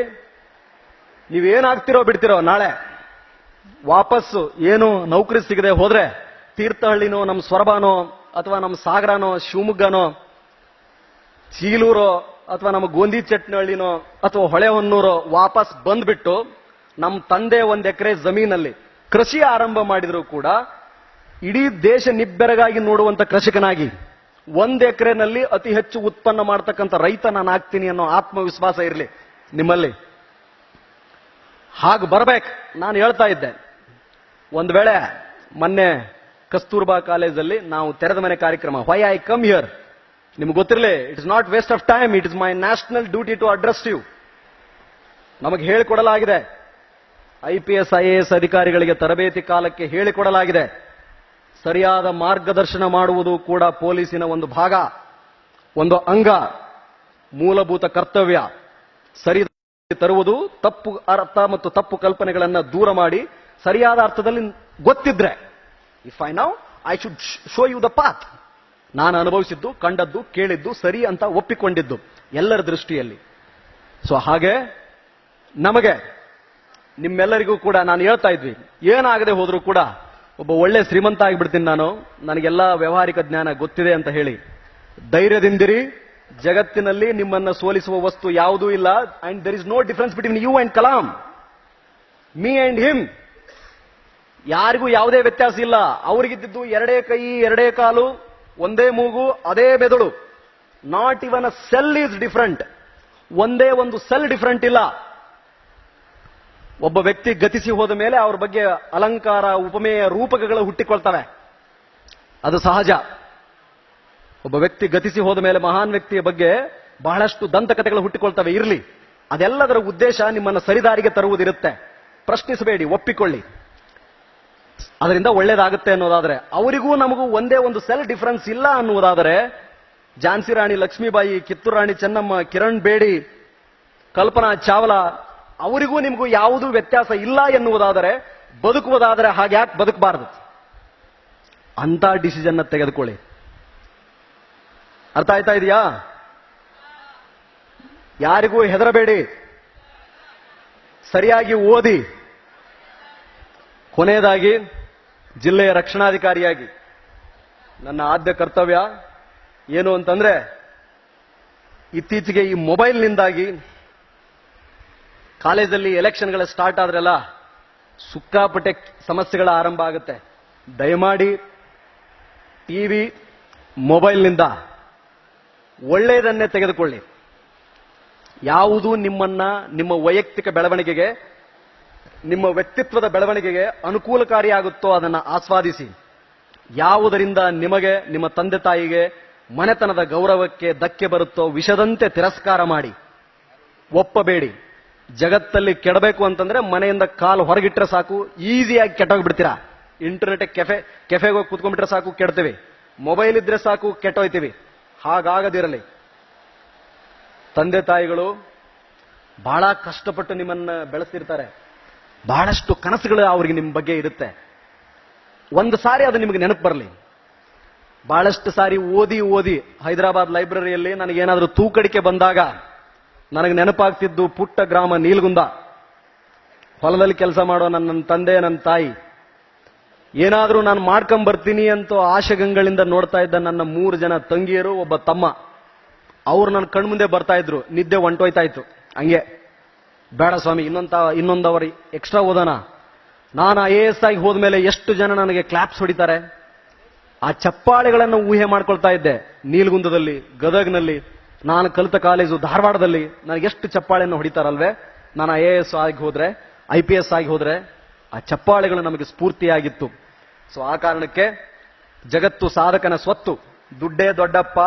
ನೀವೇನಾಗ್ತಿರೋ ಬಿಡ್ತಿರೋ, ನಾಳೆ ವಾಪಸ್ಸು ಏನು ನೌಕರಿ ಸಿಗದೆ ಹೋದ್ರೆ ತೀರ್ಥಹಳ್ಳಿನೋ, ನಮ್ಮ ಸ್ವರಬಾನೋ, ಅಥವಾ ನಮ್ಮ ಸಾಗರನೋ, ಶಿವಮೊಗ್ಗನೋ, ಚೀಲೂರೋ, ಅಥವಾ ನಮ್ಮ ಗೋಂದಿ ಚಟ್ನಹಳ್ಳಿನೋ, ಅಥವಾ ಹೊಳೆಹೊನ್ನೂರೋ ವಾಪಸ್ ಬಂದ್ಬಿಟ್ಟು ನಮ್ಮ ತಂದೆ 1 ಎಕರೆ ಜಮೀನಲ್ಲಿ ಕೃಷಿ ಆರಂಭ ಮಾಡಿದ್ರು ಕೂಡ ಇಡೀ ದೇಶ ನಿಬ್ಬೆರಗಾಗಿ ನೋಡುವಂತ ಕೃಷಿಕನಾಗಿ 1 ಎಕರೆನಲ್ಲಿ ಅತಿ ಹೆಚ್ಚು ಉತ್ಪನ್ನ ಮಾಡತಕ್ಕಂಥ ರೈತ ನಾನು ಆಗ್ತೀನಿ ಅನ್ನೋ ಆತ್ಮವಿಶ್ವಾಸ ಇರಲಿ ನಿಮ್ಮಲ್ಲಿ. ಹಾಗೆ ಬರ್ಬೇಕು. ನಾನು ಹೇಳ್ತಾ ಇದ್ದೆ, ಒಂದು ವೇಳೆ ಮೊನ್ನೆ ಕಸ್ತೂರ್ಬಾ ಕಾಲೇಜಲ್ಲಿ ನಾವು ತೆರೆದ ಮನೆ ಕಾರ್ಯಕ್ರಮ, ವೈ ಐ ಕಮ್ ಹಿಯರ್, ನಿಮ್ಗೆ ಗೊತ್ತಿರಲಿ. It is not waste of time, it is my national duty to address you. ನಮಗೆ ಹೇಳಿಕೊಡಲಾಗಿದೆ. IPS IAS ಅಧಿಕಾರಿಗಳಿಗೆ ತರಬೇತಿ ಕಾಲಕ್ಕೆ ಹೇಳಿಕೊಡಲಾಗಿದೆ. ಸರಿಯಾದ ಮಾರ್ಗದರ್ಶನ ಮಾಡುವುದು ಕೂಡ ಪೊಲೀಸಿನ ಒಂದು ಭಾಗ, ಒಂದು ಅಂಗ, ಮೂಲಭೂತ ಕರ್ತವ್ಯ. ಸರಿ ತರುವುದು, ತಪ್ಪು ಅರ್ಥ ಮತ್ತು ತಪ್ಪು ಕಲ್ಪನೆಗಳನ್ನು ದೂರ ಮಾಡಿ ಸರಿಯಾದ ಅರ್ಥದಲ್ಲಿ ಗೊತ್ತಿದ್ರೆ, if I now I should show you the path. ನಾನು ಅನುಭವಿಸಿದ್ದು, ಕಂಡದ್ದು, ಕೇಳಿದ್ದು, ಸರಿ ಅಂತ ಒಪ್ಪಿಕೊಂಡಿದ್ದು ಎಲ್ಲರ ದೃಷ್ಟಿಯಲ್ಲಿ. ಸೊ ಹಾಗೆ ನಮಗೆ ನಿಮ್ಮೆಲ್ಲರಿಗೂ ಕೂಡ ನಾನು ಹೇಳ್ತಾ ಇದ್ವಿ, ಏನಾಗದೆ ಹೋದ್ರೂ ಕೂಡ ಒಬ್ಬ ಒಳ್ಳೆ ಶ್ರೀಮಂತ ಆಗಿಬಿಡ್ತೀನಿ ನಾನು, ನನಗೆಲ್ಲ ವ್ಯವಹಾರಿಕ ಜ್ಞಾನ ಗೊತ್ತಿದೆ ಅಂತ ಹೇಳಿ ಧೈರ್ಯದಿಂದಿರಿ. ಜಗತ್ತಿನಲ್ಲಿ ನಿಮ್ಮನ್ನ ಸೋಲಿಸುವ ವಸ್ತು ಯಾವುದೂ ಇಲ್ಲ. And there is no difference between you and Kalam, me and him. ಯಾರಿಗೂ ಯಾವುದೇ ವ್ಯತ್ಯಾಸ ಇಲ್ಲ. ಅವರಿಗಿದ್ದು 2 ಕೈ 2 ಕಾಲು, ಒಂದೇ ಮೂಗು, ಅದೇ ಬೆದಳು. Not even a cell is different. ಒಂದೇ ಒಂದು ಸೆಲ್ ಡಿಫರೆಂಟ್ ಇಲ್ಲ. ಒಬ್ಬ ವ್ಯಕ್ತಿ ಗತಿಸಿ ಹೋದ ಮೇಲೆ ಅವ್ರ ಬಗ್ಗೆ ಅಲಂಕಾರ, ಉಪಮೇಯ, ರೂಪಕಗಳು ಹುಟ್ಟಿಕೊಳ್ತವೆ. ಅದು ಸಹಜ. ಒಬ್ಬ ವ್ಯಕ್ತಿ ಗತಿಸಿ ಹೋದ ಮೇಲೆ ಮಹಾನ್ ವ್ಯಕ್ತಿಯ ಬಗ್ಗೆ ಬಹಳಷ್ಟು ದಂತಕಥೆಗಳು ಹುಟ್ಟಿಕೊಳ್ತವೆ. ಇರಲಿ, ಅದೆಲ್ಲದರ ಉದ್ದೇಶ ನಿಮ್ಮನ್ನು ಸರಿದಾರಿಗೆ ತರುವುದಿರುತ್ತೆ. ಪ್ರಶ್ನಿಸಬೇಡಿ, ಒಪ್ಪಿಕೊಳ್ಳಿ, ಅದರಿಂದ ಒಳ್ಳೇದಾಗುತ್ತೆ ಅನ್ನೋದಾದ್ರೆ. ಅವರಿಗೂ ನಮಗೂ ಒಂದೇ ಒಂದು ಸೆಲ್ ಡಿಫರೆನ್ಸ್ ಇಲ್ಲ ಅನ್ನುವುದಾದರೆ, ಝಾನ್ಸಿ ರಾಣಿ ಲಕ್ಷ್ಮೀಬಾಯಿ, ಕಿತ್ತೂರು ರಾಣಿ ಚೆನ್ನಮ್ಮ, ಕಿರಣ್ ಬೇಡಿ, ಕಲ್ಪನಾ ಚಾವ್ಲಾ, ಅವರಿಗೂ ನಿಮಗೂ ಯಾವುದೂ ವ್ಯತ್ಯಾಸ ಇಲ್ಲ ಎನ್ನುವುದಾದರೆ, ಬದುಕುವುದಾದರೆ ಹಾಗ್ಯಾಕೆ ಬದುಕಬಾರದು? ಅಂತ ಡಿಸಿಷನ್ ತೆಗೆದುಕೊಳ್ಳಿ. ಅರ್ಥ ಆಯ್ತಾ ಇದೆಯಾ? ಯಾರಿಗೂ ಹೆದರಬೇಡಿ, ಸರಿಯಾಗಿ ಓದಿ. ಕೊನೆಯದಾಗಿ, ಜಿಲ್ಲೆಯ ರಕ್ಷಣಾಧಿಕಾರಿಯಾಗಿ ನನ್ನ ಆದ್ಯ ಕರ್ತವ್ಯ ಏನು ಅಂತಂದ್ರೆ, ಇತ್ತೀಚೆಗೆ ಈ ಮೊಬೈಲ್ನಿಂದಾಗಿ ಕಾಲೇಜಲ್ಲಿ ಎಲೆಕ್ಷನ್ಗಳ ಸ್ಟಾರ್ಟ್ ಆದ್ರೆಲ್ಲ ಸಿಕ್ಕಾಪಟ್ಟೆ ಸಮಸ್ಯೆಗಳ ಆರಂಭ ಆಗುತ್ತೆ. ದಯಮಾಡಿ ಟಿವಿ, ಮೊಬೈಲ್ನಿಂದ ಒಳ್ಳೆಯದನ್ನೇ ತೆಗೆದುಕೊಳ್ಳಿ. ಯಾವುದು ನಿಮ್ಮನ್ನ ನಿಮ್ಮ ವೈಯಕ್ತಿಕ ಬೆಳವಣಿಗೆಗೆ, ನಿಮ್ಮ ವ್ಯಕ್ತಿತ್ವದ ಬೆಳವಣಿಗೆಗೆ ಅನುಕೂಲಕಾರಿಯಾಗುತ್ತೋ ಅದನ್ನು ಆಸ್ವಾದಿಸಿ. ಯಾವುದರಿಂದ ನಿಮಗೆ, ನಿಮ್ಮ ತಂದೆ ತಾಯಿಗೆ, ಮನೆತನದ ಗೌರವಕ್ಕೆ ಧಕ್ಕೆ ಬರುತ್ತೋ ವಿಷದಂತೆ ತಿರಸ್ಕಾರ ಮಾಡಿ. ಒಪ್ಪಬೇಡಿ. ಜಗತ್ತಲ್ಲಿ ಕೆಡಬೇಕು ಅಂತಂದ್ರೆ ಮನೆಯಿಂದ ಕಾಲು ಹೊರಗಿಟ್ರೆ ಸಾಕು, ಈಸಿಯಾಗಿ ಕೆಟ್ಟೋಗ್ಬಿಡ್ತೀರಾ. ಇಂಟರ್ನೆಟ್ ಕೆಫೆಗೆ ಹೋಗಿ ಕೂತ್ಕೊಂಡ್ಬಿಟ್ರೆ ಸಾಕು, ಕೆಡ್ತೀವಿ. ಮೊಬೈಲ್ ಇದ್ರೆ ಸಾಕು, ಕೆಟ್ಟೋಯ್ತೀವಿ. ಹಾಗಾಗದಿರಲಿ. ತಂದೆ ತಾಯಿಗಳು ಬಹಳ ಕಷ್ಟಪಟ್ಟು ನಿಮ್ಮನ್ನ ಬೆಳೆಸ್ತಿರ್ತಾರೆ. ಬಹಳಷ್ಟು ಕನಸುಗಳು ಅವ್ರಿಗೆ ನಿಮ್ಮ ಬಗ್ಗೆ ಇರುತ್ತೆ. ಒಂದು ಸಾರಿ ಅದು ನಿಮಗೆ ನೆನಪು ಬರಲಿ. ಬಹಳಷ್ಟು ಸಾರಿ ಓದಿ ಓದಿ ಹೈದರಾಬಾದ್ ಲೈಬ್ರರಿಯಲ್ಲಿ ನನಗೇನಾದ್ರೂ ತೂಕಡಿಕೆ ಬಂದಾಗ ನನಗೆ ನೆನಪಾಗ್ತಿದ್ದು ಪುಟ್ಟ ಗ್ರಾಮ ನೀಲ್ಗುಂದ. ಹೊಲದಲ್ಲಿ ಕೆಲಸ ಮಾಡೋ ನನ್ನ ತಂದೆ, ನನ್ನ ತಾಯಿ. ಏನಾದ್ರೂ ನಾನು ಮಾಡ್ಕೊಂಬರ್ತೀನಿ ಅಂತ ಆಶೆಗಂಗಳಿಂದ ನೋಡ್ತಾ ಇದ್ದ ನನ್ನ 3 ಜನ ತಂಗಿಯರು, ಒಬ್ಬ ತಮ್ಮ. ಅವ್ರು ನನ್ನ ಕಣ್ಮುಂದೆ ಬರ್ತಾ ಇದ್ರು. ನಿದ್ದೆ ಹೊಂಟೋಯ್ತಾ ಇತ್ತು. ಹಂಗೆ, ಬೇಡ ಸ್ವಾಮಿ, ಇನ್ನೊಂದು ಅವರ್ ಎಕ್ಸ್ಟ್ರಾ ಓದೋಣ. ನಾನು IAS ಆಗಿ ಹೋದ್ಮೇಲೆ ಎಷ್ಟು ಜನ ನನಗೆ ಕ್ಲಾಪ್ಸ್ ಹೊಡಿತಾರೆ. ಆ ಚಪ್ಪಾಳೆಗಳನ್ನು ಊಹೆ ಮಾಡ್ಕೊಳ್ತಾ ಇದ್ದೆ. ನೀಲ್ಗುಂದದಲ್ಲಿ, ಗದಗ್ನಲ್ಲಿ, ನಾನು ಕಲಿತ ಕಾಲೇಜು ಧಾರವಾಡದಲ್ಲಿ ನನಗೆಷ್ಟು ಚಪ್ಪಾಳೆಯನ್ನು ಹೊಡಿತಾರಲ್ವೇ. ನಾನು IAS ಆಗಿ ಹೋದ್ರೆ, IPS ಆಗಿ ಹೋದ್ರೆ ಆ ಚಪ್ಪಾಳೆಗಳು ನಮಗೆ ಸ್ಫೂರ್ತಿಯಾಗಿತ್ತು. ಸೊ ಆ ಕಾರಣಕ್ಕೆ ಜಗತ್ತು ಸಾಧಕನ ಸ್ವತ್ತು. ದುಡ್ಡೇ ದೊಡ್ಡಪ್ಪ,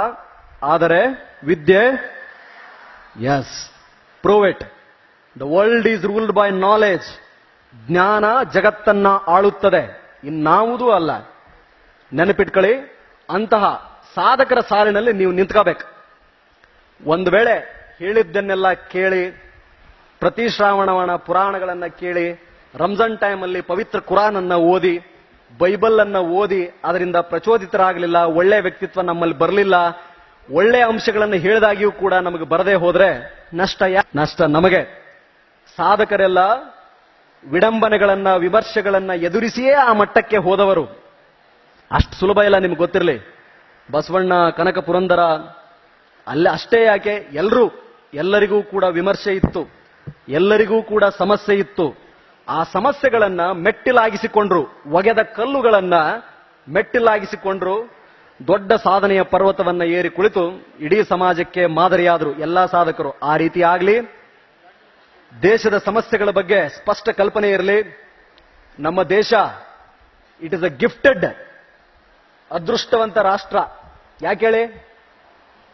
ಆದರೆ ವಿದ್ಯೆ, yes, prove it. The world is ruled by knowledge. ಜ್ಞಾನ ಜಗತ್ತನ್ನ ಆಳುತ್ತದೆ, ಇನ್ನಾವುದೂ ಅಲ್ಲ. ನೆನಪಿಟ್ಕೊಳ್ಳಿ. ಅಂತಹ ಸಾಧಕರ ಸಾಲಿನಲ್ಲಿ ನೀವು ನಿಂತ್ಕೋಬೇಕು. ಒಂದು ವೇಳೆ ಹೇಳಿದ್ದನ್ನೆಲ್ಲ ಕೇಳಿ, ಪ್ರತಿ ಶ್ರಾವಣವಣ ಪುರಾಣಗಳನ್ನ ಕೇಳಿ, ರಂಜಾನ್ ಟೈಮಲ್ಲಿ ಪವಿತ್ರ ಕುರಾನ್ ಅನ್ನ ಓದಿ, ಬೈಬಲ್ ಅನ್ನ ಓದಿ ಅದರಿಂದ ಪ್ರಚೋದಿತರಾಗಲಿಲ್ಲ, ಒಳ್ಳೆ ವ್ಯಕ್ತಿತ್ವ ನಮ್ಮಲ್ಲಿ ಬರಲಿಲ್ಲ, ಒಳ್ಳೆ ಅಂಶಗಳನ್ನು ಹೇಳಿದಾಗಿಯೂ ಕೂಡ ನಮಗೆ ಬರದೇ ಹೋದ್ರೆ ನಷ್ಟ ನಮಗೆ. ಸಾಧಕರೆಲ್ಲ ವಿಡಂಬನೆಗಳನ್ನ, ವಿಮರ್ಶೆಗಳನ್ನ ಎದುರಿಸಿಯೇ ಆ ಮಟ್ಟಕ್ಕೆ ಹೋದವರು. ಅಷ್ಟು ಸುಲಭ ಇಲ್ಲ, ನಿಮ್ಗೆ ಗೊತ್ತಿರಲಿ. ಬಸವಣ್ಣ, ಕನಕ ಪುರಂದರ ಅಷ್ಟೇ ಯಾಕೆ, ಎಲ್ಲರಿಗೂ ಕೂಡ ವಿಮರ್ಶೆ ಇತ್ತು, ಎಲ್ಲರಿಗೂ ಕೂಡ ಸಮಸ್ಯೆ ಇತ್ತು. ಆ ಸಮಸ್ಯೆಗಳನ್ನ ಮೆಟ್ಟಿಲಾಗಿಸಿಕೊಂಡ್ರು, ಒಗೆದ ಕಲ್ಲುಗಳನ್ನ ಮೆಟ್ಟಿಲಾಗಿಸಿಕೊಂಡ್ರು. ದೊಡ್ಡ ಸಾಧನೆಯ ಪರ್ವತವನ್ನ ಏರಿ ಕುಳಿತು ಇಡೀ ಸಮಾಜಕ್ಕೆ ಮಾದರಿಯಾದರು ಎಲ್ಲಾ ಸಾಧಕರು. ಆ ರೀತಿ ಆಗಲಿ. ದೇಶದ ಸಮಸ್ಯೆಗಳ ಬಗ್ಗೆ ಸ್ಪಷ್ಟ ಕಲ್ಪನೆ ಇರಲಿ. ನಮ್ಮ ದೇಶ ಇಟ್ ಇಸ್ ಅ ಗಿಫ್ಟೆಡ್, ಅದೃಷ್ಟವಂತ ರಾಷ್ಟ್ರ. ಯಾಕೆ ಹೇಳಿ?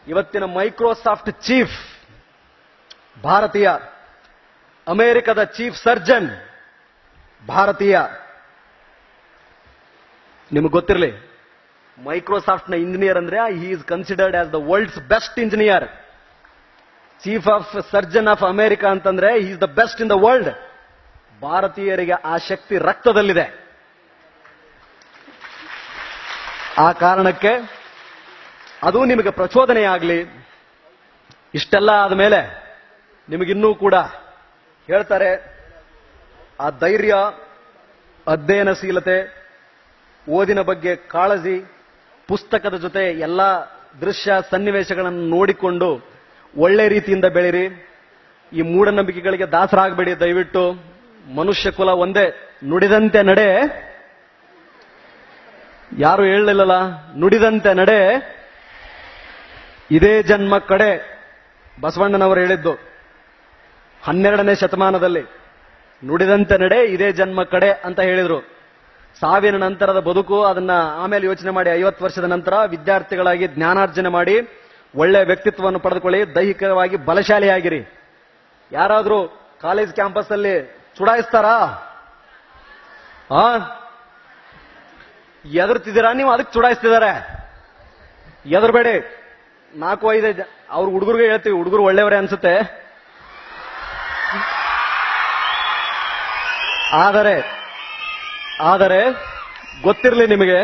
ಇವತ್ತಿನ ಮೈಕ್ರೋಸಾಫ್ಟ್ ಚೀಫ್ ಭಾರತೀಯ, ಅಮೆರಿಕದ ಚೀಫ್ ಸರ್ಜನ್ ಭಾರತೀಯ. ನಿಮಗೆ ಗೊತ್ತಿರಲಿ, ಮೈಕ್ರೋಸಾಫ್ಟ್ನ ಇಂಜಿನಿಯರ್ ಅಂದ್ರೆ he is considered as the world's best engineer. Chief of surgeon of America ಅಂತಂದ್ರೆ he is the best in the world. ಭಾರತೀಯರಿಗೆ ಆ ಶಕ್ತಿ ರಕ್ತದಲ್ಲಿದೆ. ಆ ಕಾರಣಕ್ಕೆ ಅದು ನಿಮಗೆ ಪ್ರಚೋದನೆಯಾಗಲಿ. ಇಷ್ಟೆಲ್ಲ ಆದಮೇಲೆ ನಿಮಗಿನ್ನೂ ಕೂಡ ಹೇಳ್ತಾರೆ, ಆ ಧೈರ್ಯ, ಅಧ್ಯಯನಶೀಲತೆ, ಓದಿನ ಬಗ್ಗೆ ಕಾಳಜಿ, ಪುಸ್ತಕದ ಜೊತೆ ಎಲ್ಲ ದೃಶ್ಯ ಸನ್ನಿವೇಶಗಳನ್ನು ನೋಡಿಕೊಂಡು ಒಳ್ಳೆ ರೀತಿಯಿಂದ ಬೆಳೀರಿ. ಈ ಮೂಢನಂಬಿಕೆಗಳಿಗೆ ದಾಸರಾಗಬೇಡಿ ದಯವಿಟ್ಟು. ಮನುಷ್ಯ ಕುಲ ಒಂದೇ, ನುಡಿದಂತೆ ನಡೆ. ಯಾರು ಹೇಳಲಿಲ್ಲಲ್ಲ, ನುಡಿದಂತೆ ನಡೆ ಇದೇ ಜನ್ಮ ಕಡೆ. ಬಸವಣ್ಣನವರು ಹೇಳಿದ್ದು 12ನೇ ಶತಮಾನದಲ್ಲಿ, ನುಡಿದಂತೆ ನಡೆ ಇದೇ ಜನ್ಮ ಕಡೆ ಅಂತ ಹೇಳಿದ್ರು. ಸಾವಿನ ನಂತರದ ಬದುಕು, ಅದನ್ನ ಆಮೇಲೆ ಯೋಚನೆ ಮಾಡಿ 50 ವರ್ಷದ ನಂತರ ವಿದ್ಯಾರ್ಥಿಗಳಾಗಿ ಜ್ಞಾನಾರ್ಜನೆ ಮಾಡಿ ಒಳ್ಳೆ ವ್ಯಕ್ತಿತ್ವವನ್ನು ಪಡೆದುಕೊಳ್ಳಿ, ದೈಹಿಕವಾಗಿ ಬಲಶಾಲಿಯಾಗಿರಿ. ಯಾರಾದ್ರೂ ಕಾಲೇಜ್ ಕ್ಯಾಂಪಸ್ ಅಲ್ಲಿ ಚುಡಾಯಿಸ್ತಾರಾ? ಎದುರ್ತಿದ್ದೀರಾ ನೀವು? ಅದಕ್ಕೆ ಚುಡಾಯಿಸ್ತಿದ್ದಾರೆ. ಎದುರ್ಬೇಡಿ. 4-5 ಅವ್ರ ಹುಡುಗರಿಗೆ ಹೇಳ್ತೀವಿ, ಹುಡುಗರು ಒಳ್ಳೆಯವರೇ ಅನ್ಸುತ್ತೆ. ಆದರೆ ಗೊತ್ತಿರಲಿ ನಿಮಗೆ,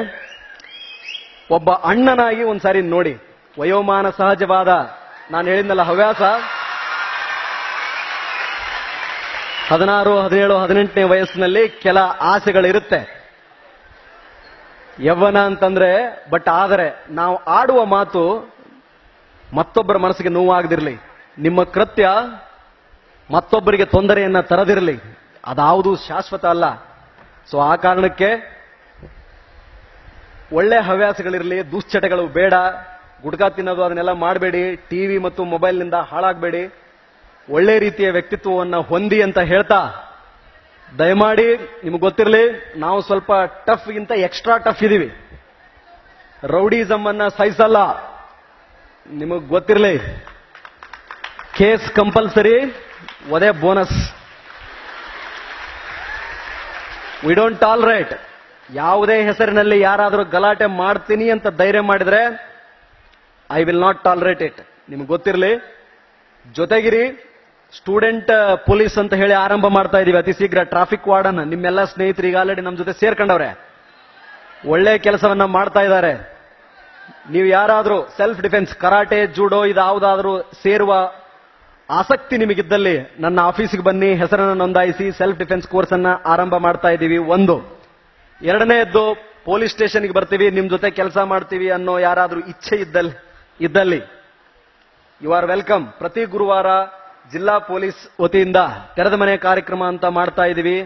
ಒಬ್ಬ ಅಣ್ಣನಾಗಿ ಒಂದ್ಸಾರಿ ನೋಡಿ, ವಯೋಮಾನ ಸಹಜವಾದ ನಾನು ಹೇಳಿದ್ನಲ್ಲ ಹವ್ಯಾಸ, 16, 17, 18ನೇ ವಯಸ್ಸಿನಲ್ಲಿ ಕೆಲ ಆಸೆಗಳಿರುತ್ತೆ. ಯವ್ವನ ಅಂತಂದ್ರೆ ಆದರೆ ನಾವು ಆಡುವ ಮಾತು ಮತ್ತೊಬ್ಬರ ಮನಸ್ಸಿಗೆ ನೋವಾಗದಿರಲಿ, ನಿಮ್ಮ ಕೃತ್ಯ ಮತ್ತೊಬ್ಬರಿಗೆ ತೊಂದರೆಯನ್ನ ತರದಿರಲಿ, ಅದಾವುದು ಶಾಶ್ವತ ಅಲ್ಲ. ಸೊ ಆ ಕಾರಣಕ್ಕೆ ಒಳ್ಳೆ ಹವ್ಯಾಸಗಳಿರಲಿ, ದುಶ್ಚಟಗಳು ಬೇಡ, ಗುಡ್ಕಾ ತಿನ್ನೋದು ಅದನ್ನೆಲ್ಲ ಮಾಡಬೇಡಿ, ಟಿವಿ ಮತ್ತು ಮೊಬೈಲ್ನಿಂದ ಹಾಳಾಗಬೇಡಿ, ಒಳ್ಳೆ ರೀತಿಯ ವ್ಯಕ್ತಿತ್ವವನ್ನು ಹೊಂದಿ ಅಂತ ಹೇಳ್ತಾ, ದಯಮಾಡಿ ನಿಮ್ಗೆ ಗೊತ್ತಿರಲಿ, ನಾವು ಸ್ವಲ್ಪ ಟಫ್ ಗಿಂತ ಎಕ್ಸ್ಟ್ರಾ ಟಫ್ ಇದೀವಿ. ರೌಡಿಸಮ್ ಅನ್ನ ಸಹಿಸಲ್ಲ, ನಿಮಗ್ ಗೊತ್ತಿರಲಿ. ಕೇಸ್ ಕಂಪಲ್ಸರಿ, ಒದೇ ಬೋನಸ್. We don't tolerate. ಯಾವುದೇ ಹೆಸರಿನಲ್ಲಿ ಯಾರಾದರೂ ಗಲಾಟೆ ಮಾಡ್ತೀನಿ ಅಂತ ಧೈರ್ಯ ಮಾಡಿದ್ರೆ I will not tolerate it. ನಿಮ್ಗೆ ಗೊತ್ತಿರಲಿ. ಜೊತೆಗಿರಿ, ಸ್ಟೂಡೆಂಟ್ ಪೊಲೀಸ್ ಅಂತ ಹೇಳಿ ಆರಂಭ ಮಾಡ್ತಾ ಇದೀವಿ ಅತಿ ಶೀಘ್ರ. ಟ್ರಾಫಿಕ್ ವಾರ್ಡನ್ ನಿಮ್ಮೆಲ್ಲ ಸ್ನೇಹಿತರು ಈಗ ಆಲ್ರೆಡಿ ನಮ್ಮ ಜೊತೆ ಸೇರ್ಕೊಂಡವ್ರೆ, ಒಳ್ಳೆ ಕೆಲಸವನ್ನ ಮಾಡ್ತಾ ಇದ್ದಾರೆ. ನೀವು ಯಾರಾದ್ರೂ ಸೆಲ್ಫ್ ಡಿಫೆನ್ಸ್, ಕರಾಟೆ, ಜೂಡೋ ಇದಾವುದಾದ್ರೂ ಸೇರುವ ಆಸಕ್ತಿ ನಿಮಗಿದ್ದಲ್ಲಿ ನನ್ನ ಆಫೀಸ್ಗೆ ಬನ್ನಿ, ಹೆಸರನ್ನು ನೋಂದಾಯಿಸಿ. ಸೆಲ್ಫ್ ಡಿಫೆನ್ಸ್ ಕೋರ್ಸ್ ಅನ್ನ ಆರಂಭ ಮಾಡ್ತಾ ಇದ್ದೀವಿ. 1. 2ನೇದ್ದು, ಪೊಲೀಸ್ ಸ್ಟೇಷನ್ಗೆ ಬರ್ತೀವಿ, ನಿಮ್ ಜೊತೆ ಕೆಲಸ ಮಾಡ್ತೀವಿ ಅನ್ನೋ ಯಾರಾದ್ರೂ ಇಚ್ಛೆ ಇದ್ದಲ್ಲಿ ಯು ಆರ್ ವೆಲ್ಕಮ್. ಪ್ರತಿ ಗುರುವಾರ ಜಿಲ್ಲಾ ಪೊಲೀಸ್ ವತಿಯಿಂದ ತೆರೆದ ಮನೆ ಕಾರ್ಯಕ್ರಮ ಅಂತ ಮಾಡ್ತಾ ಇದೀವಿ.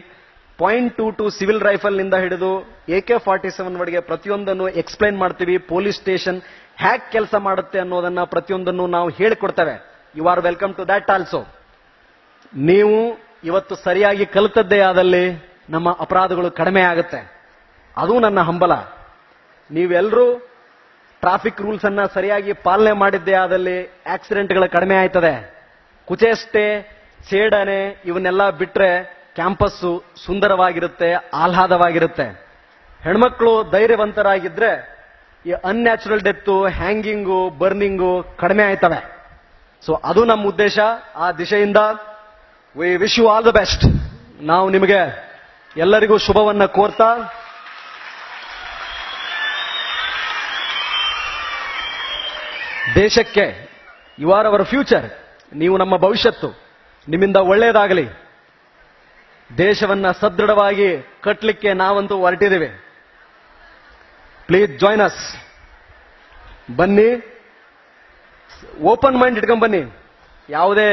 .22 ಸಿವಿಲ್ ರೈಫಲ್ ನಿಂದ ಹಿಡಿದು AK-47 ವರೆಗೆ ಪ್ರತಿಯೊಂದನ್ನು ಎಕ್ಸ್ಪ್ಲೈನ್ ಮಾಡ್ತೀವಿ. ಪೊಲೀಸ್ ಸ್ಟೇಷನ್ ಹ್ಯಾಕ್ ಕೆಲಸ ಮಾಡುತ್ತೆ ಅನ್ನೋದನ್ನ ಪ್ರತಿಯೊಂದನ್ನು ನಾವು ಹೇಳಿಕೊಡ್ತೇವೆ. You are welcome to that also. ನೀವು ಇವತ್ತು ಸರಿಯಾಗಿ ಕಲಿತದ್ದೇ ಆದಲ್ಲಿ ನಮ್ಮ ಅಪರಾಧಗಳು ಕಡಿಮೆ ಆಗುತ್ತೆ. ಅದು ನನ್ನ ಹಂಬಲ. ನೀವೆಲ್ಲರೂ ಟ್ರಾಫಿಕ್ ರೂಲ್ಸ್ ಅನ್ನ ಸರಿಯಾಗಿ ಪಾಲನೆ ಮಾಡಿದ್ದೇ ಆದಲ್ಲಿ ಆಕ್ಸಿಡೆಂಟ್ಗಳು ಕಡಿಮೆ ಆಯ್ತದೆ. ಕುಚೇಷ್ಟೆ, ಛೇಡನೆ ಇವನ್ನೆಲ್ಲ ಬಿಟ್ರೆ ಕ್ಯಾಂಪಸ್ಸು ಸುಂದರವಾಗಿರುತ್ತೆ, ಆಹ್ಲಾದವಾಗಿರುತ್ತೆ. ಹೆಣ್ಮಕ್ಳು ಧೈರ್ಯವಂತರಾಗಿದ್ರೆ ಈ ಅನ್ಯಾಚುರಲ್ ಡೆತ್ತು, ಹ್ಯಾಂಗಿಂಗು, ಬರ್ನಿಂಗು ಕಡಿಮೆ ಆಯ್ತವೆ. ಸೊ ಅದು ನಮ್ಮ ಉದ್ದೇಶ. ಆ ದಿಶೆಯಿಂದ we wish you all the best. ನಾವು ನಿಮಗೆ ಎಲ್ಲರಿಗೂ ಶುಭವನ್ನ ಕೋರ್ತಾ, ದೇಶಕ್ಕೆ ಯು ಆರ್ ಅವರ್ ಫ್ಯೂಚರ್, ನೀವು ನಮ್ಮ ಭವಿಷ್ಯತ್ತು, ನಿಮ್ಮಿಂದ ಒಳ್ಳೆಯದಾಗಲಿ. ದೇಶವನ್ನ ಸದೃಢವಾಗಿ ಕಟ್ಟಲಿಕ್ಕೆ ನಾವಂತೂ ಹೊರಟಿದ್ದೇವೆ. Please join us. ಬನ್ನಿ, ಓಪನ್ ಮೈಂಡ್ ಇಟ್ಕೊಂಡ್ ಬನ್ನಿ. ಯಾವುದೇ